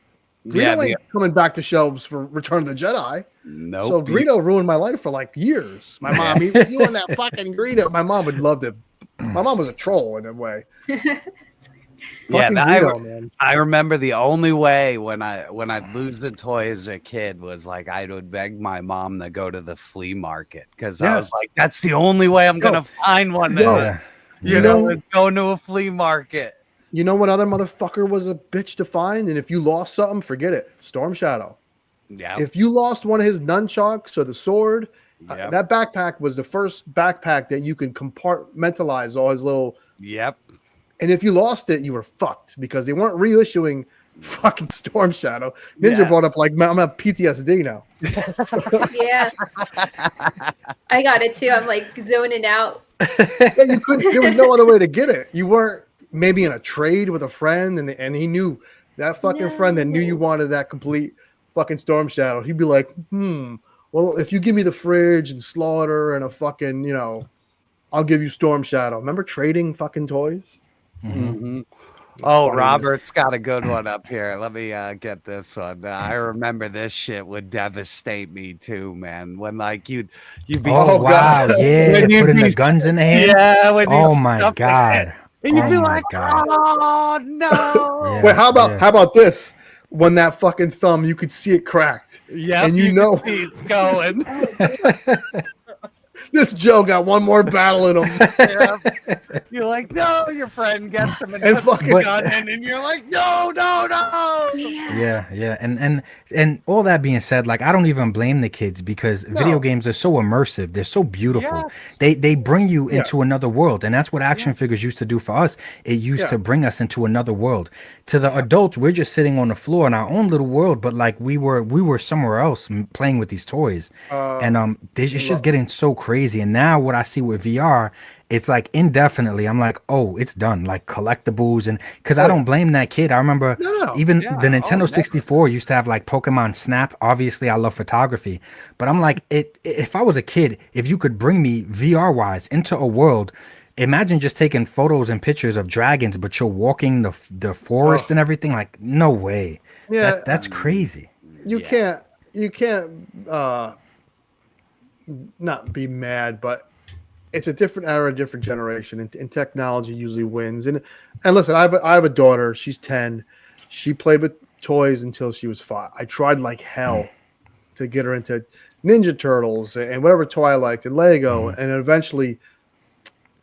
Greedo ain't coming back to shelves for Return of the Jedi. Nope. So Greedo ruined my life for like years. My mom, you and that fucking Greedo. My mom would love to. My mom was a troll in a way. Greedo, man. I remember the only way when I'd lose the toy as a kid was I would beg my mom to go to the flea market because I was like, that's the only way I'm gonna find one. You know, going to a flea market. You know what other motherfucker was a bitch to find? And if you lost something, forget it. Storm Shadow. Yeah. If you lost one of his nunchucks or the sword, that backpack was the first backpack that you could compartmentalize all his little. Yep. And if you lost it, you were fucked because they weren't reissuing fucking Storm Shadow. Ninja brought up like, I'm at PTSD now. Yeah. I got it too. I'm like zoning out. Yeah, you couldn't. There was no other way to get it. You weren't maybe in a trade with a friend, and he knew that fucking friend that knew you wanted that complete fucking Storm Shadow. He'd be like, well, if you give me the fridge and slaughter and a fucking, you know, I'll give you Storm Shadow. Remember trading fucking toys? Mm-hmm. Oh, Robert's got a good one up here. Let me get this one. I remember this shit would devastate me too, man. When like you'd be wow, yeah, putting the guns in the hand. Yeah, oh my god. And you'd be like, oh no. Yeah, wait, how about this? When that fucking thumb, you could see it cracked. Yeah, and you know it's going. This Joe got one more battle in him. Yeah. You're like, no, your friend gets him and fucking gun in, and you're like, no. Yeah, and all that being said, like I don't even blame the kids because video games are so immersive. They're so beautiful. Yes. They bring you into another world, and that's what action figures used to do for us. It used to bring us into another world. To the adults, we're just sitting on the floor in our own little world, but like we were somewhere else playing with these toys, and it's just getting so crazy. And now what I see with VR, it's like indefinitely. I'm like, oh, it's done. Like collectibles, and because I don't blame that kid. I remember even the Nintendo 64 used to have like Pokemon Snap. Obviously, I love photography, but I'm like, if I was a kid, if you could bring me VR wise into a world. Imagine just taking photos and pictures of dragons, but you're walking the forest and everything. Like, no way. Yeah, that's crazy. You can't not be mad, but it's a different era, different generation, and technology usually wins. And listen, I have a daughter. She's 10. She played with toys until she was 5. I tried like hell to get her into Ninja Turtles and whatever toy I liked and Lego, and eventually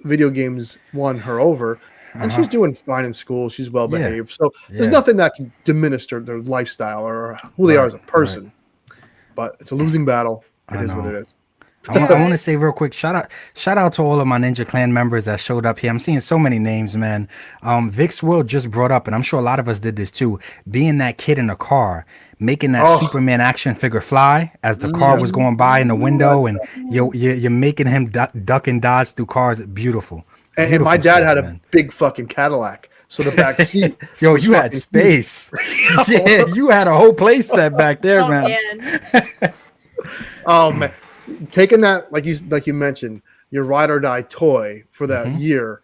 video games won her over. And she's doing fine in school. She's well behaved. So there's nothing that can diminish their lifestyle or who they are as a person. But it's a losing battle. It is what it is. I want to say real quick, shout out to all of my Ninja Clan members that showed up here. I'm seeing so many names, man. Vic's World just brought up, and I'm sure a lot of us did this too, being that kid in a car, making that Superman action figure fly as the car was going by in the window, and you're making him duck and dodge through cars. Beautiful. And my dad had a big fucking Cadillac. So the back seat. Yo, you had space. Yeah, you had a whole place set back there, man. Oh, man. Taking that, like you mentioned, your ride or die toy for that year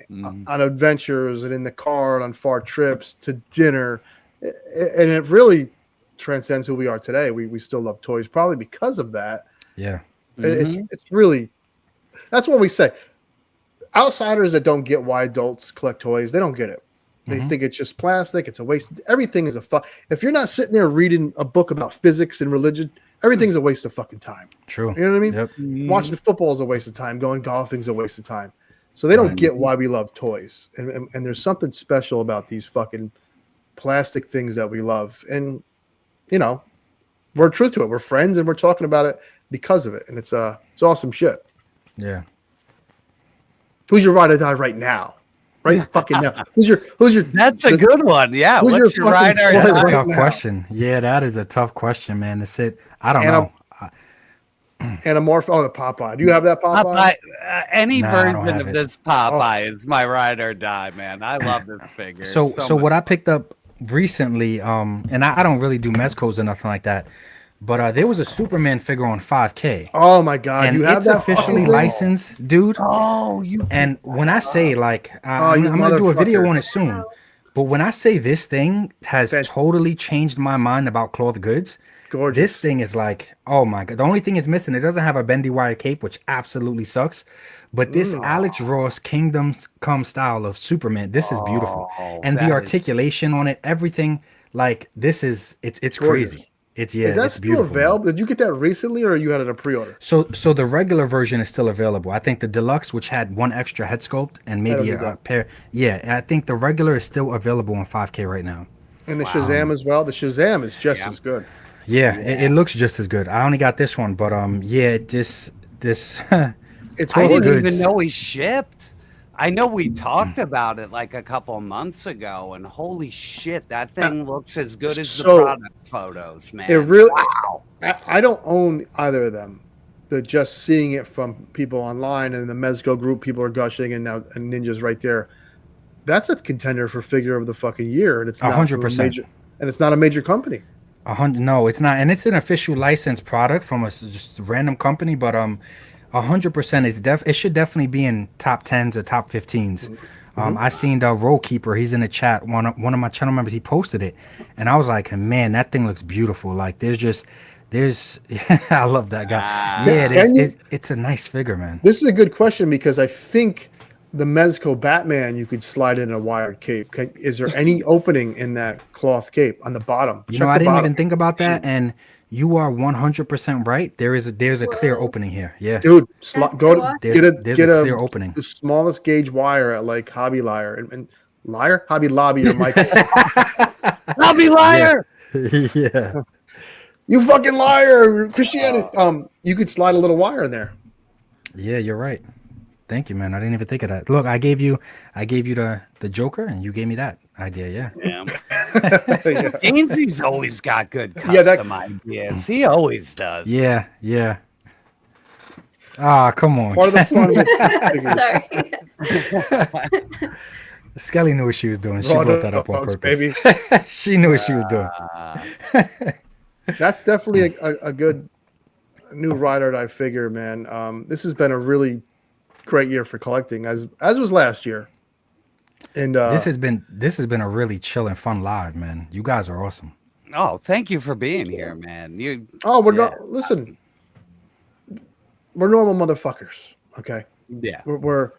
on adventures and in the car and on far trips to dinner, and it really transcends who we are today. We still love toys, probably because of that. Yeah, it's really, that's what we say. Outsiders that don't get why adults collect toys, they don't get it. They think it's just plastic. It's a waste. Everything is a fun. If you're not sitting there reading a book about physics and religion, everything's a waste of fucking time. True. You know what I mean? Yep. Watching football is a waste of time. Going golfing is a waste of time. So they don't get why we love toys. And there's something special about these fucking plastic things that we love. And, you know, we're true to it. We're friends and we're talking about it because of it. And it's awesome shit. Yeah. Who's your ride or die right now? Right fucking now. Who's your That's a good one. Yeah. What's your ride or die? That's a tough question. Yeah, that is a tough question, man. To sit. I don't know. Anamorph. Oh, the Popeye. Do you have that Popeye? Any version of this Popeye is my ride or die, man. I love this figure. So what I picked up recently, and I don't really do Mezcos or nothing like that, but there was a Superman figure on 5K. Oh my god! And it's officially licensed, dude. And when I say like, I'm gonna do a video on it soon. But when I say this thing has totally changed my mind about cloth goods, gorgeous. This thing is like, oh my god. The only thing it's missing, it doesn't have a bendy wire cape, which absolutely sucks. But this Alex Ross Kingdoms Come style of Superman, this is beautiful. And the articulation on it, everything, like this is it's crazy. Is that it's still available? Did you get that recently, or you had it a pre-order? So the regular version is still available. I think the deluxe, which had one extra head sculpt and maybe a pair. Yeah, I think the regular is still available on 5K right now. And the Shazam as well. The Shazam is just as good. Yeah, it looks just as good. I only got this one, but this it's I didn't even know he shipped. I know we talked about it like a couple of months ago, and holy shit, that thing looks as good as the product photos, man. It really. Wow. I don't own either of them. But just seeing it from people online and the Mezco group, people are gushing, and now Ninja's right there. That's a contender for figure of the fucking year, and it's 100%. And it's not a major company. 100. No, it's not, and it's an official licensed product from a just random company, but 100%. It should definitely be in top 10s or top 15s. I seen the Roll Keeper. He's in the chat. One of my channel members. He posted it, and I was like, man, that thing looks beautiful. Like there's. I love that guy. It's a nice figure, man. This is a good question because I think the Mezco Batman you could slide in a wired cape. Is there any opening in that cloth cape on the bottom? I didn't even think about that, and you are 100% right. There's a clear opening here. Yeah, dude, get a clear opening. The smallest gauge wire at like Hobby Liar and Hobby Lobby or Michael. Hobby Liar. Yeah. You fucking liar, Christianity. You could slide a little wire in there. Yeah, you're right. Thank you, man. I didn't even think of that. Look, I gave you the Joker, and you gave me that idea. Yeah. Ainsley's always got good custom ideas. He always does. Yeah. Ah, come on. Part of the Sorry. Skelly knew what she was doing. She brought that up on purpose. Baby. She knew what she was doing. That's definitely a good new ride or die figure, man. This has been a really great year for collecting, as was last year. And this has been a really chill and fun live, man. You guys are awesome. Oh, thank you for being here, man. Listen. We're normal motherfuckers, okay? Yeah. We're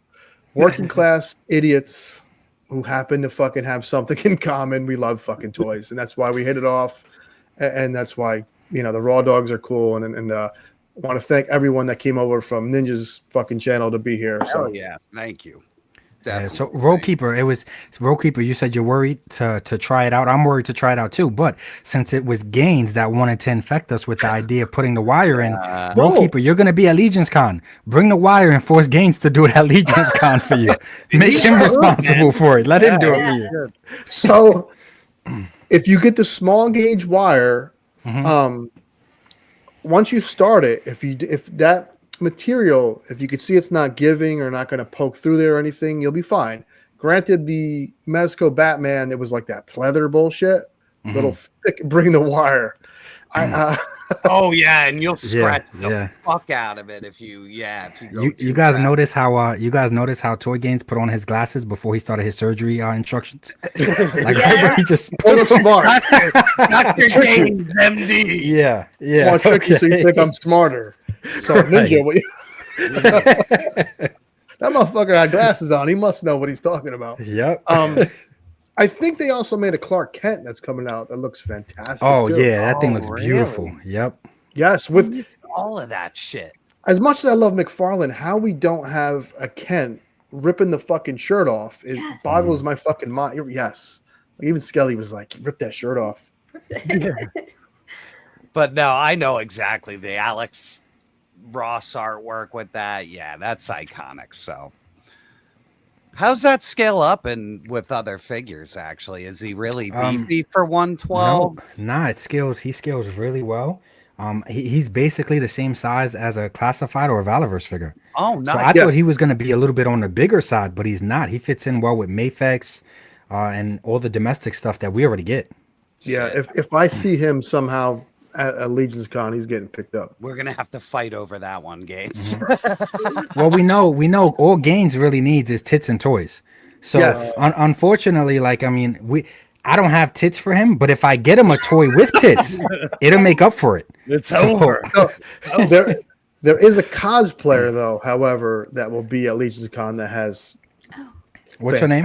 working class idiots who happen to fucking have something in common. We love fucking toys, and that's why we hit it off. And that's why, the Raw Dogs are cool. And I want to thank everyone that came over from Ninja's fucking channel to be here. Oh, yeah. Thank you. Yeah, so Roll Keeper, you said you're worried to try it out. I'm worried to try it out too. But since it was Gaines that wanted to infect us with the idea of putting the wire in, Roll Keeper, you're going to be at LegionsCon. Bring the wire and force Gaines to do it at LegionsCon for you. Make him responsible for it. Let him do it for you. So if you get the small gauge wire, once you start it, if that material, if you can see it's not giving or not going to poke through there or anything, you'll be fine. Granted, the Mezco Batman, it was like that pleather bullshit, little thick. Bring the wire. Oh yeah, and you'll scratch the fuck out of it if you go. You guys notice how Toy Gaines put on his glasses before he started his surgery instructions? Like he just look smart. Dr. Gaines, MD. Yeah. I'll trick you so you think I'm smarter. So Ninja, that motherfucker had glasses on. He must know what he's talking about. Yep. I think they also made a Clark Kent that's coming out that looks fantastic. Oh too. Yeah, that thing looks beautiful. Yep. Yes, with all of that shit. As much as I love Mcfarlane, how we don't have a Kent ripping the fucking shirt off, it boggles my fucking mind. Yes, even Skelly was like, "Rip that shirt off." But no, I know exactly the Alex Ross artwork with that. Yeah, that's iconic. So. How's that scale up and with other figures? Actually, is he really beefy for 112? Nah, he scales really well. He's basically the same size as a classified or a Valiverse figure. Oh, nice. So I thought he was going to be a little bit on the bigger side, but he's not. He fits in well with Mayfex and all the domestic stuff that we already get. Yeah, if I see him somehow at LegionsCon, he's getting picked up. We're gonna have to fight over that one, Gaines. Well, we know all Gaines really needs is tits and toys. So unfortunately, I don't have tits for him, but if I get him a toy with tits, it'll make up for it. It's over. There is a cosplayer though, however, that will be at LegionsCon that has what's her name?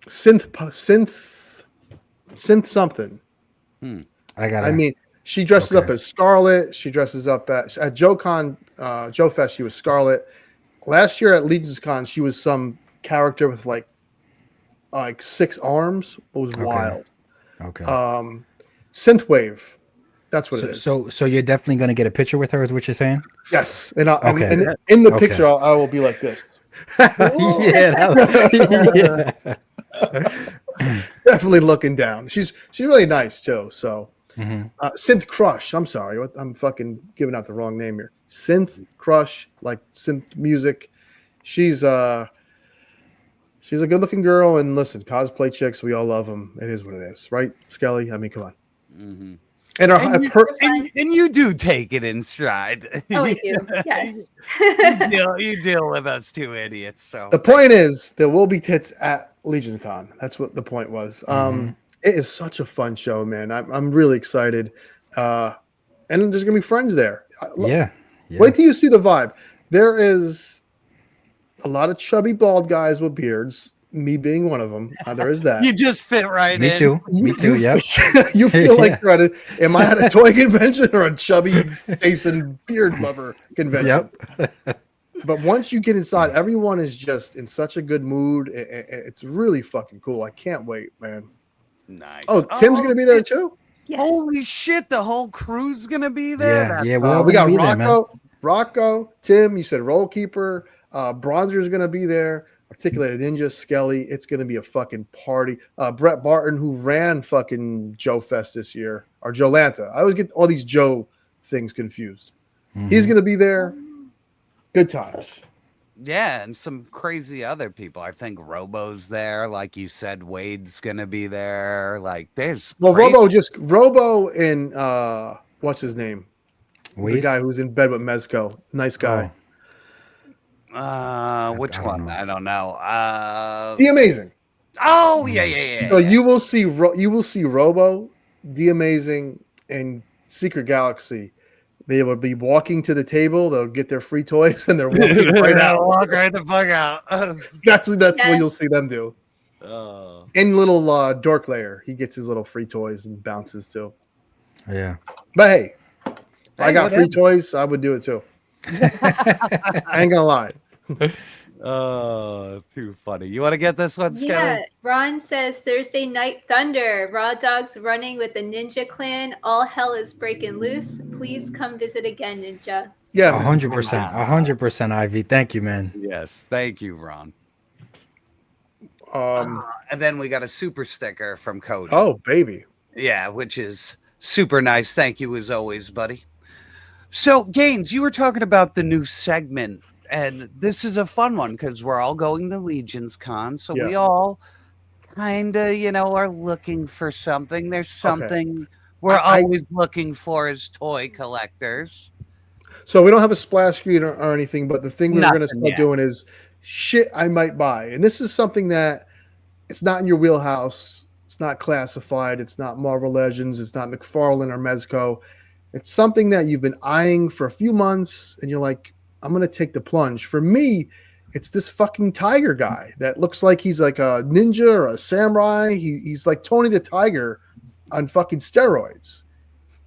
Synth something. I mean, she dresses up as Scarlet. She dresses up at JoeCon, Joe Fest. She was Scarlet. Last year at LegionsCon, she was some character with like 6 arms. It was wild. Okay. Synthwave. That's what it is. So you're definitely gonna get a picture with her, is what you're saying? Yes. And in the picture, I will be like this. Definitely looking down. She's really nice too. So Synth Crush. I'm sorry, I'm fucking giving out the wrong name here. Synth Crush, like synth music. She's a good looking girl, and listen, cosplay chicks, we all love them. It is what it is, right, Skelly? I mean, come on. And you do take it in stride. Oh, I do. Yes. you deal with us two idiots. So the point is, there will be tits at LegionsCon. That's what the point was. It is such a fun show, man. I'm really excited. And there's gonna be friends there. Yeah. Wait till you see the vibe. There is a lot of chubby bald guys with beards. Me being one of them. There is that. You just fit right in. Me too. Yeah. You feel like you're am I at a toy convention or a chubby face and beard lover convention? Yep. But once you get inside, everyone is just in such a good mood. It's really fucking cool. I can't wait, man. Nice. Oh, Tim's gonna be there too. Yes. Holy shit! The whole crew's gonna be there. Yeah. We got Rocco, Tim. You said Roll Keeper. Bronzer's gonna be there. Articulated Ninja, Skelly. It's gonna be a fucking party. Brett Barton, who ran fucking Joe Fest this year, or Joe Lanta. I always get all these Joe things confused. He's gonna be there. Good times. Yeah, and some crazy other people. I think Robo's there, like you said. Wade's gonna be there. Like there's Robo and what's his name? Wade? The guy who's in bed with Mezco. Nice guy. Which one? I don't know. The Amazing. Oh yeah. So you will see Robo, The Amazing, and Secret Galaxy. They will be walking to the table. They'll get their free toys, and they're walking right out. Walk right the fuck out. That's what you'll see them do. In little Dork Layer, he gets his little free toys and bounces too. Yeah. But hey, if I got free toys, I would do it too. I ain't gonna lie. Too funny. You want to get this one, Skelly? Yeah. Ron says Thursday Night Thunder. Raw Dogs running with the Ninja Clan. All hell is breaking loose. Please come visit again, Ninja. Yeah, 100%, Ivy. Thank you, man. Yes, thank you, Ron. And then we got a super sticker from Cody. Oh, baby. Yeah, which is super nice. Thank you as always, buddy. So, Gaines, you were talking about the new segment. And this is a fun one because we're all going to LegionsCon. So we all kind of, are looking for something. There's something we're always looking for as toy collectors. So we don't have a splash screen or anything, but the thing we're going to start doing is shit I might buy. And this is something that it's not in your wheelhouse. It's not classified. It's not Marvel Legends. It's not Mcfarlane or Mezco. It's something that you've been eyeing for a few months and you're like, I'm going to take the plunge. For me, it's this fucking tiger guy that looks like he's like a ninja or a samurai. He's like Tony the Tiger on fucking steroids.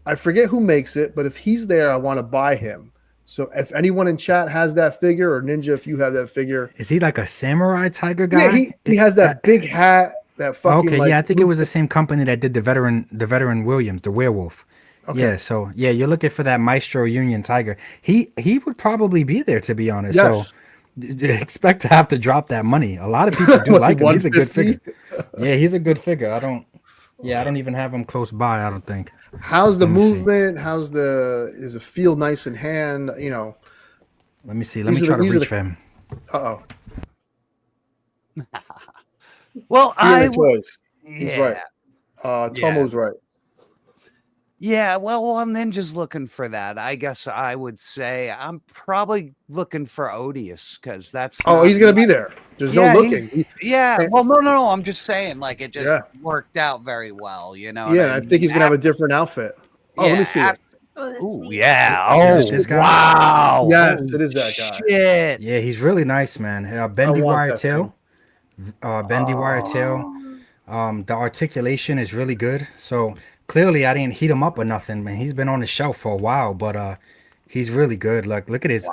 I forget who makes it, but if he's there, I want to buy him. So if anyone in chat has that figure, or Ninja, if you have that figure. Is he like a samurai tiger guy? Yeah, he has that big hat, that fucking okay, I think it was the same company that did the veteran Williams, the werewolf. Okay. Yeah, so you're looking for that Maestro Union Tiger. He would probably be there, to be honest. Yes. So expect to have to drop that money. A lot of people do like him. He's a good figure. Yeah, he's a good figure. I don't even have him close by, I don't think. How's the movement? Does it feel nice in hand? Let me see. Let me try to reach for him. Uh-oh. Well, he's right. Tomo's right. Yeah, well, I'm then just looking for that. I guess I would say I'm probably looking for Odious because that's. Oh, he's gonna be there. There's no looking. Well, no. I'm just saying, like it just worked out very well. Yeah, I think he's gonna have a different outfit. Oh, let me see it. Oh, yeah. Oh, this guy? Wow. Yes, it is that guy. Shit. Yeah, he's really nice, man. Bendy wire tail. Bendy wire tail. The articulation is really good. So clearly I didn't heat him up or nothing, man. He's been on the shelf for a while, but he's really good. Look at his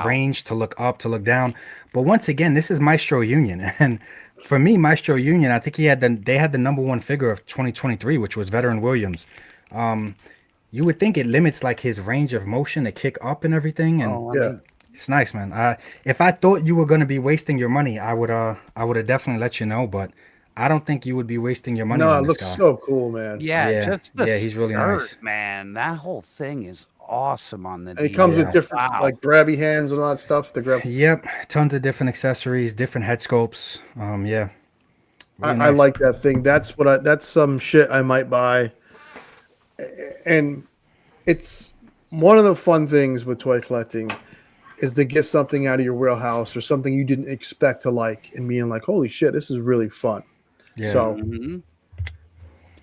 range to look up, to look down. But once again, this is Maestro Union, and for me, Maestro Union, I think they had the number one figure of 2023, which was Veteran Williams. You would think it limits like his range of motion to kick up and everything, and it's nice, man. If I thought you were going to be wasting your money, I would have definitely let you know, but I don't think you would be wasting your money. No, on it this looks guy. so cool, man. He's really nice, man. That whole thing is awesome on the. And it comes with different like grabby hands and all that stuff. The grab. Yep, tons of different accessories, different head scopes. Really I like that thing. That's some shit I might buy. And it's one of the fun things with toy collecting is to get something out of your wheelhouse or something you didn't expect to like and being like, holy shit, this is really fun. Yeah. So,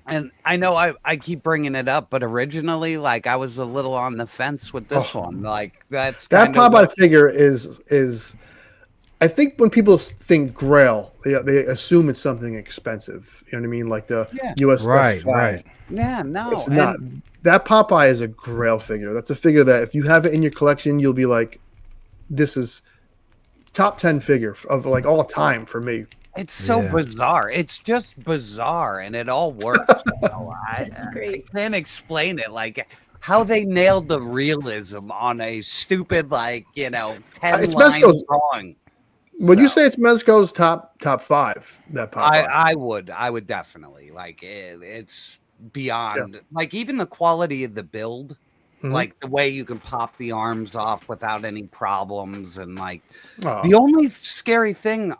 and I know I keep bringing it up, but originally, like, I was a little on the fence with this one. Like, that Popeye figure is I think when people think Grail, they assume it's something expensive. You know what I mean? Like the US right. Yeah, no, it's not. That Popeye is a Grail figure. That's a figure that if you have it in your collection, you'll be like, this is top 10 figure of like all time for me. It's so bizarre. It's just bizarre, and it all works. It's great. I can't explain it. Like how they nailed the realism on a stupid, 10 line drawing. Would you say it's Mezco's top 5? That Popeye? I would definitely it's beyond like even the quality of the build, like the way you can pop the arms off without any problems, and the only scary thing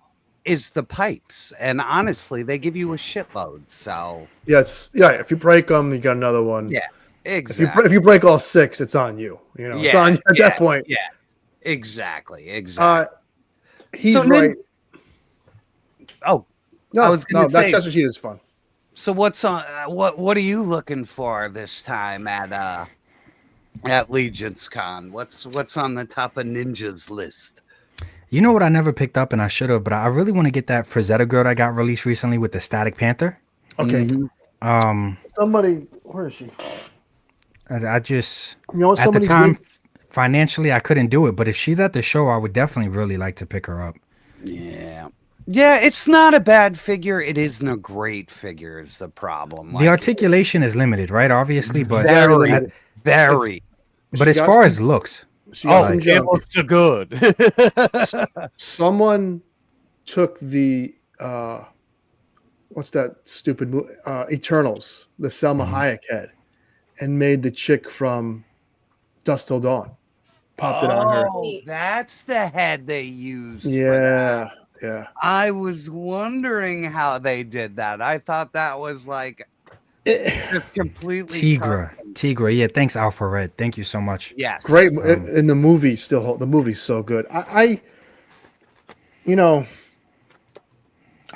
is the pipes, and honestly they give you a shitload. So if you break them, you got another one. Exactly. If you break all 6, it's on you. It's on you at that point. Exactly. He's right. No, that Chester Cheetah is fun. So what's on? What are you looking for this time at LegionsCon? What's on the top of Ninja's list? You know what I never picked up, and I should have, but I really want to get that Frazetta girl that got released recently with the Static Panther. Okay. Somebody, where is she? I just at the time financially I couldn't do it, but if she's at the show, I would definitely really like to pick her up. Yeah, it's not a bad figure. It isn't a great figure is the problem. The articulation is limited, right? Obviously, but very. But as far as looks, it looks so good. Someone took the what's that stupid Eternals, the Selma Hayek head, and made the chick from Dusk Till Dawn. Popped it on her. Oh, that's the head they used. Yeah. I was wondering how they did that. I thought that was just completely Tigra. Yeah, thanks, Alpha Red. Thank you so much. Yes. Great. In the movie, the movie's so good. I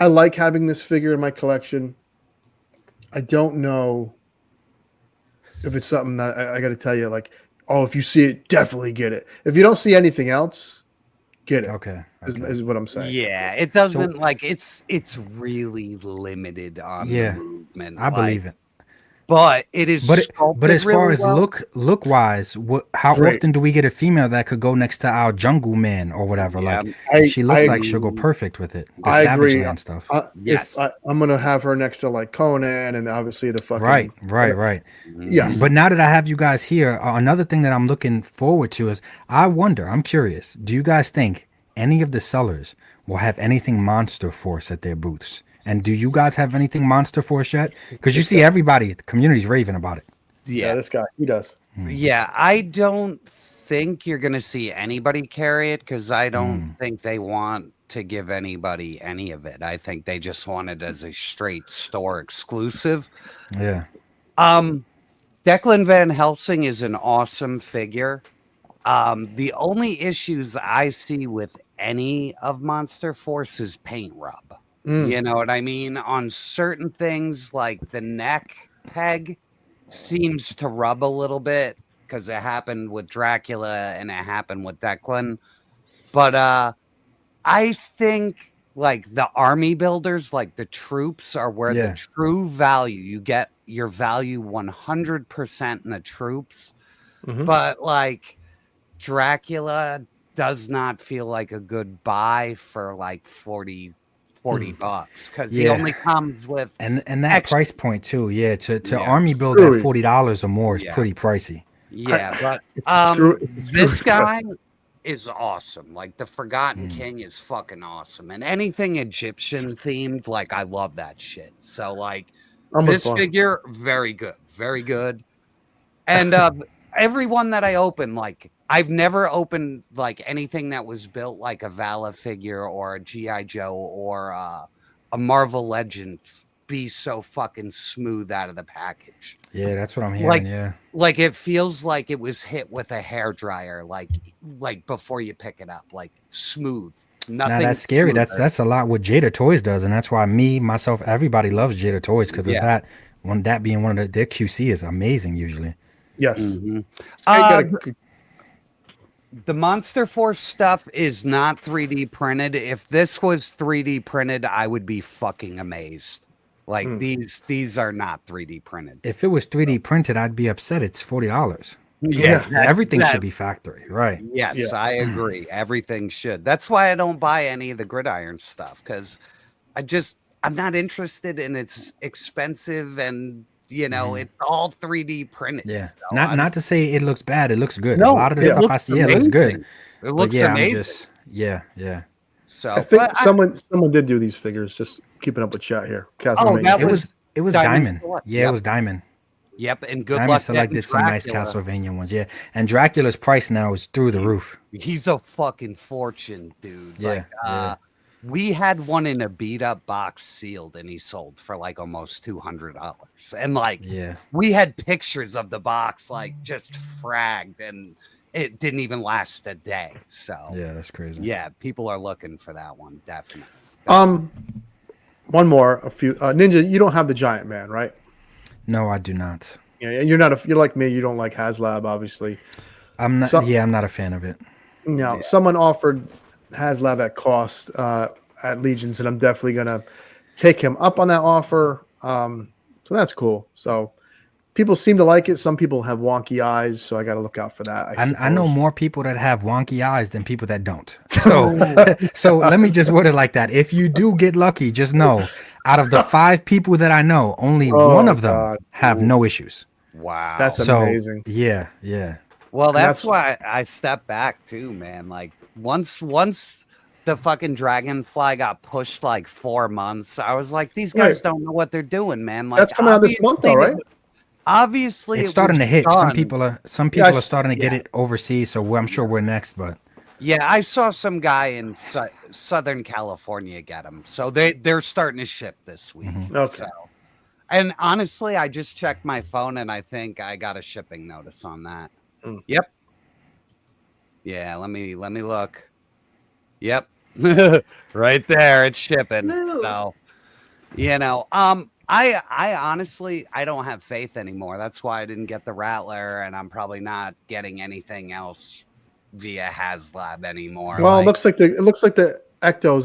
like having this figure in my collection. I don't know if it's something that I got to tell you, if you see it, definitely get it. If you don't see anything else, get it. Okay. Is what I'm saying. Yeah, it doesn't it's really limited on the movement. I believe it. But it is. But as far as look wise, how often do we get a female that could go next to our Jungle Man or whatever? She looks like she'll go perfect with it. The Savage Land stuff. Yes, I'm gonna have her next to Conan and obviously the fucking right. Yeah. But now that I have you guys here, another thing that I'm looking forward to is I'm curious. Do you guys think any of the sellers will have anything Monster Force at their booths? And do you guys have anything Monster Force yet? Because you see everybody, the community's raving about it. Yeah, this guy, he does. Yeah, I don't think you're going to see anybody carry it because I don't think they want to give anybody any of it. I think they just want it as a straight store exclusive. Yeah. Declan Van Helsing is an awesome figure. The only issues I see with any of Monster Force is paint rub. You know what I mean? On certain things, like the neck peg seems to rub a little bit because it happened with Dracula and it happened with Declan. But I think the army builders, the troops, are where the true value. You get your value 100% in the troops, Mhm. but like Dracula does not feel like a good buy for like 40 bucks because he only comes with and that extra. price point too. Yeah, to Yeah. army build at $40 or more is Yeah. pretty pricey. Yeah, but it's this true. guy is awesome. Like the Forgotten King is fucking awesome, and anything Egyptian themed, like I love that shit. So like this figure, very good, very good. And everyone that I open, like I've never opened like anything that was built like a Vala figure or a GI Joe or a Marvel Legends be so fucking smooth out of the package. Yeah, that's what I'm hearing. Like it feels like it was hit with a hairdryer, like before you pick it up, like smooth. Nothing. Now that's scary. smoother. That's a lot what Jada Toys does, and that's why myself, everybody loves Jada Toys because of that. That being one of their QC is amazing usually. Yes. The Monster Force stuff is not 3D printed. If this was 3D printed, I would be fucking amazed. Like these are not 3D printed. If it was 3D printed, I'd be upset. It's $40. Yeah, everything should be factory, right? Yes, I agree. Everything should. That's why I don't buy any of the Gridiron stuff because I'm not interested in it's expensive and it's all 3D printed. Yeah, so not to say it looks bad. It looks good. No, a lot of the stuff I see, it looks good. It looks amazing. Yeah. So I think someone did do these figures. Just keeping up with chat here. That it was Diamond. Yeah, it was Diamond. Yep, and good Diamond luck Select getting did some nice Dracula. Castlevania ones. Yeah, and Dracula's price now is through the roof. He's a fucking fortune, dude. Yeah, like, we had one in a beat up box sealed, and he sold for like almost $200. And like, we had pictures of the box like just fragged, and it didn't even last a day. So yeah, that's crazy. Yeah, people are looking for that one definitely. One more, Ninja. You don't have the Giant Man, right? No, I do not. Yeah, you're like me. You don't like HasLab, obviously. I'm not. I'm not a fan of it. No, someone offered HasLab at cost at Legions, and I'm definitely gonna take him up on that offer. So that's cool. So people seem to like it. Some people have wonky eyes, so I got to look out for that. I know more people that have wonky eyes than people that don't. So, so let me just word it like that. If you do get lucky, just know, out of the 5 people that I know, only one of them have no issues. Wow, that's amazing. Yeah. Well, that's why I stepped back too, man. Like once the fucking Dragonfly got pushed like 4 months, I was like, these guys don't know what they're doing, man. Like that's coming out this month, though, right? Obviously, it's starting to hit. Some people are starting to get it overseas, so I'm sure we're next. But yeah, I saw some guy in Southern California get them, so they're starting to ship this week. Okay. So. And honestly, I just checked my phone, and I think I got a shipping notice on that. Yep. Yeah, let me look. Yep, right there, it's shipping. Ooh. So, I honestly, I don't have faith anymore. That's why I didn't get the Rattler, and I'm probably not getting anything else via HasLab anymore. Well, it looks like the Ecto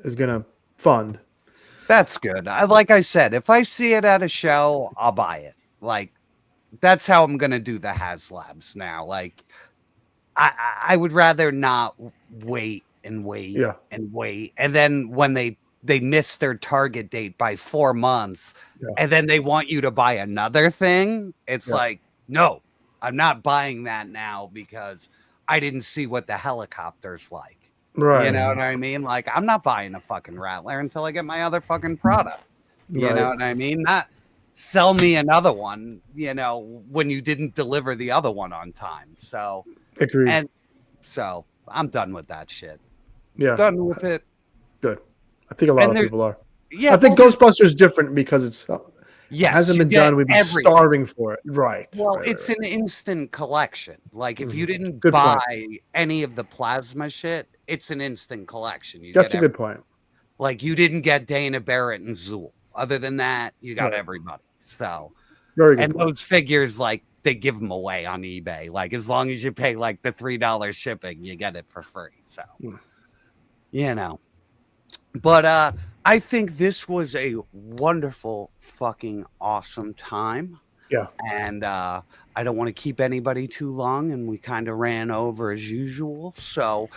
is gonna fund. That's good. Like I said, if I see it at a show, I'll buy it. Like that's how I'm gonna do the HasLabs now. Like I would rather not wait and wait and wait, and then when they miss their target date by 4 months, and then they want you to buy another thing. It's like, no, I'm not buying that now because I didn't see what the helicopter's like. Right. You know what I mean? Like, I'm not buying a fucking Rattler until I get my other fucking product. You know what I mean? Not sell me another one, when you didn't deliver the other one on time. So, agreed. And so I'm done with that shit. Yeah. Done with it. Good. I think a lot of people are. Yeah. I think Ghostbusters is different because it hasn't been done. We've been starving for it. Right. Well, it's an instant collection. Like if you didn't buy any of the plasma shit, it's an instant collection. That's a good point. Like you didn't get Dana Barrett and Zool. Other than that, you got everybody. So very good. And those figures, like they give them away on eBay. Like as long as you pay like the $3 shipping, you get it for free. So But I think this was a wonderful, fucking awesome time. Yeah. And I don't want to keep anybody too long, and we kind of ran over as usual. So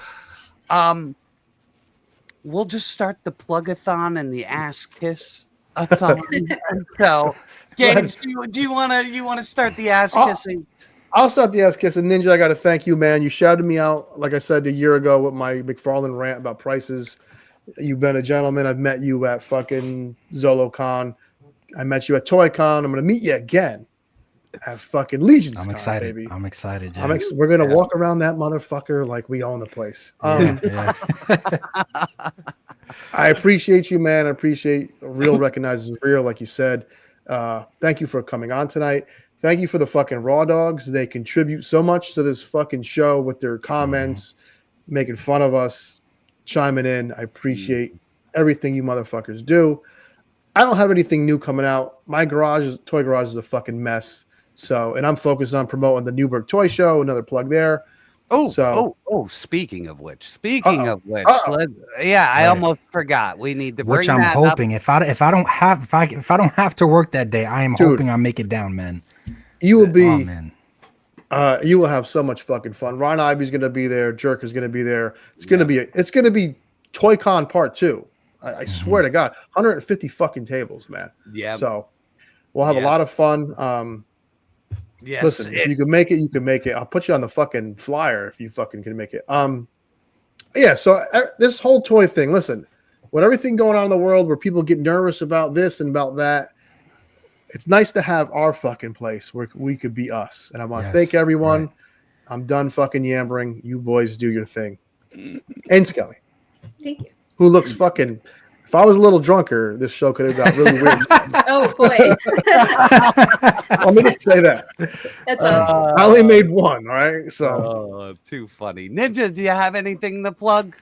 we'll just start the plug-a-thon and the ass kiss-a-thon. So, James, do you want to start the ass kissing? I'll start the ass kissing. Ninja, I got to thank you, man. You shouted me out, like I said, a year ago with my Mcfarlane rant about prices. You've been a gentleman. I've met you at fucking ZoloCon. I met you at ToyCon. I'm going to meet you again at fucking LegionsCon. I'm excited. Baby. I'm excited. We're going to walk around that motherfucker like we own the place. I appreciate you, man. I appreciate real recognizes real, like you said. Thank you for coming on tonight. Thank you for the fucking Raw Dogs. They contribute so much to this fucking show with their comments, making fun of us, chiming in. I appreciate everything you motherfuckers do. I don't have anything new coming out. My toy garage is a fucking mess. So, and I'm focused on promoting the Newburgh Toy Show. Another plug there. Speaking of which, I almost forgot. We need to bring which I'm that hoping up. if I don't have to work that day, I am hoping I make it down, man. You will be, you will have so much fucking fun. Ron Ivy's going to be there. Jerk is going to be there. It's going to be ToyCon Part 2. I swear to God, 150 fucking tables, man. Yeah. So we'll have a lot of fun. Yes. Listen, if you can make it, you can make it. I'll put you on the fucking flyer if you fucking can make it. Yeah. So this whole toy thing, listen, with everything going on in the world where people get nervous about this and about that, it's nice to have our fucking place where we could be us. And I want to thank everyone. Right. I'm done fucking yammering. You boys do your thing. And Skelly. Thank you. Who looks fucking... If I was a little drunker, this show could have got really weird. Oh, boy. Let me just say that. That's awesome. I only made one, all right? So, too funny. Ninja, do you have anything to plug?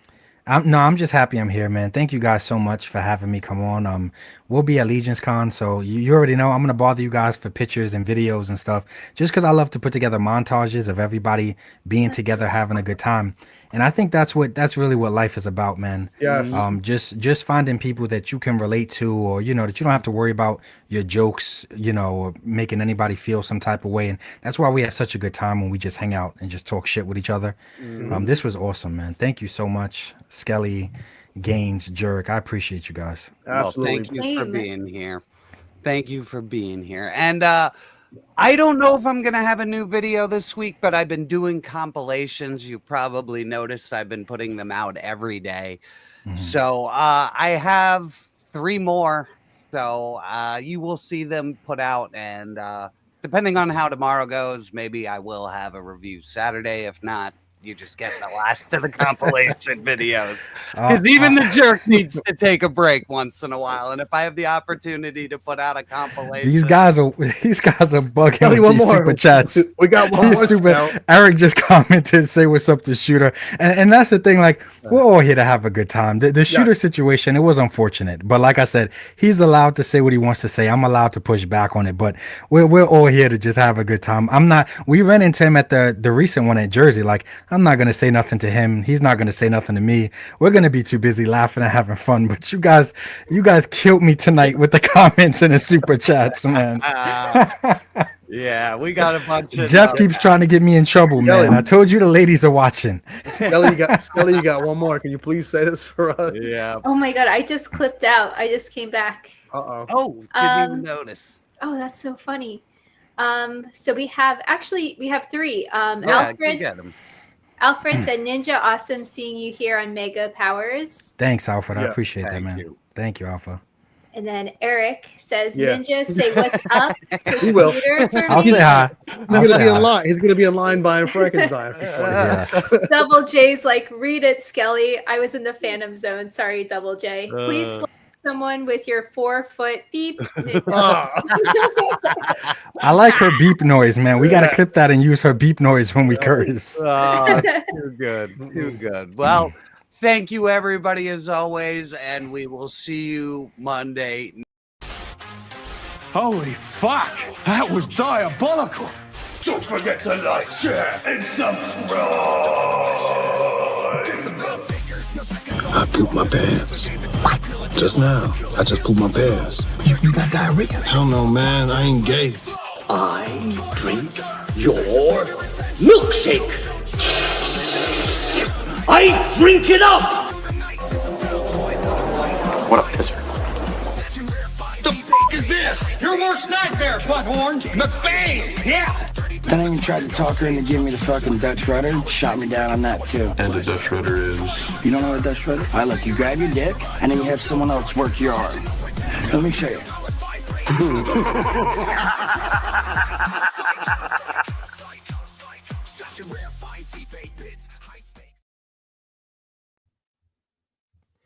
I'm just happy I'm here, man. Thank you guys so much for having me come on. We'll be at LegionsCon, so you already know I'm going to bother you guys for pictures and videos and stuff, just because I love to put together montages of everybody being together, having a good time. And I think that's really what life is about, man. Yes. Just finding people that you can relate to, or, that you don't have to worry about your jokes, or making anybody feel some type of way. And that's why we have such a good time when we just hang out and just talk shit with each other. This was awesome, man. Thank you so much, Skelly, Gaines, Jerk. I appreciate you guys. Absolutely. Well, thank you for being here. Thank you for being here. And I don't know if I'm going to have a new video this week, but I've been doing compilations. You probably noticed I've been putting them out every day. So I have 3 more. So you will see them put out. And depending on how tomorrow goes, maybe I will have a review Saturday. If not, you just get the last of the compilation videos. Because even the jerk needs to take a break once in a while. And if I have the opportunity to put out a compilation, these guys are bugging with these super chats. We got one more. Eric just commented, "Say what's up to Shooter," and that's the thing. Like, we're all here to have a good time. The Shooter situation, it was unfortunate, but like I said, he's allowed to say what he wants to say. I'm allowed to push back on it, but we're all here to just have a good time. We ran into him at the recent one at Jersey. Like, I'm not gonna say nothing to him. He's not gonna say nothing to me. We're gonna be too busy laughing and having fun. But you guys killed me tonight with the comments and the super chats, man. Yeah, we got a bunch of Jeff keeps trying to get me in trouble, man. I told you the ladies are watching. Skelly, you got one more. Can you please say this for us? Yeah. Oh my God, I just clipped out. I just came back. Oh, didn't even notice. Oh, that's so funny. So we have 3. Alfred said, "Ninja, awesome seeing you here on Mega Powers." Thanks, Alfred. I appreciate that, man. Thank you, Alpha. And then Eric says, "Ninja, say what's up to He will. Scooter for me." I'll say hi. He's gonna be in line. He's gonna be in line buying Frankenstein. Double J's like, "Read it, Skelly. I was in the Phantom Zone. Sorry, Double J. Please slap someone with your 4-foot beep." I like her beep noise, man. We gotta clip that and use her beep noise when we curse. Too good. Too good. Well, thank you, everybody, as always, and we will see you Monday. Holy fuck! That was diabolical! Don't forget to like, share, and subscribe! I poop my pants. Just now. I just pooped my pants. You got diarrhea? Hell no, man. I ain't gay. I drink your milkshake. I drink it up. What a pisser. The f*** is this? Your worst nightmare, butthorn. Mcfarlane. Yeah. Then I even tried to talk her into giving me the fucking Dutch rudder. Shot me down on that too. And the Dutch rudder is? You don't know what a Dutch rudder? I look, you grab your dick and then you have someone else work your arm. Let me show you.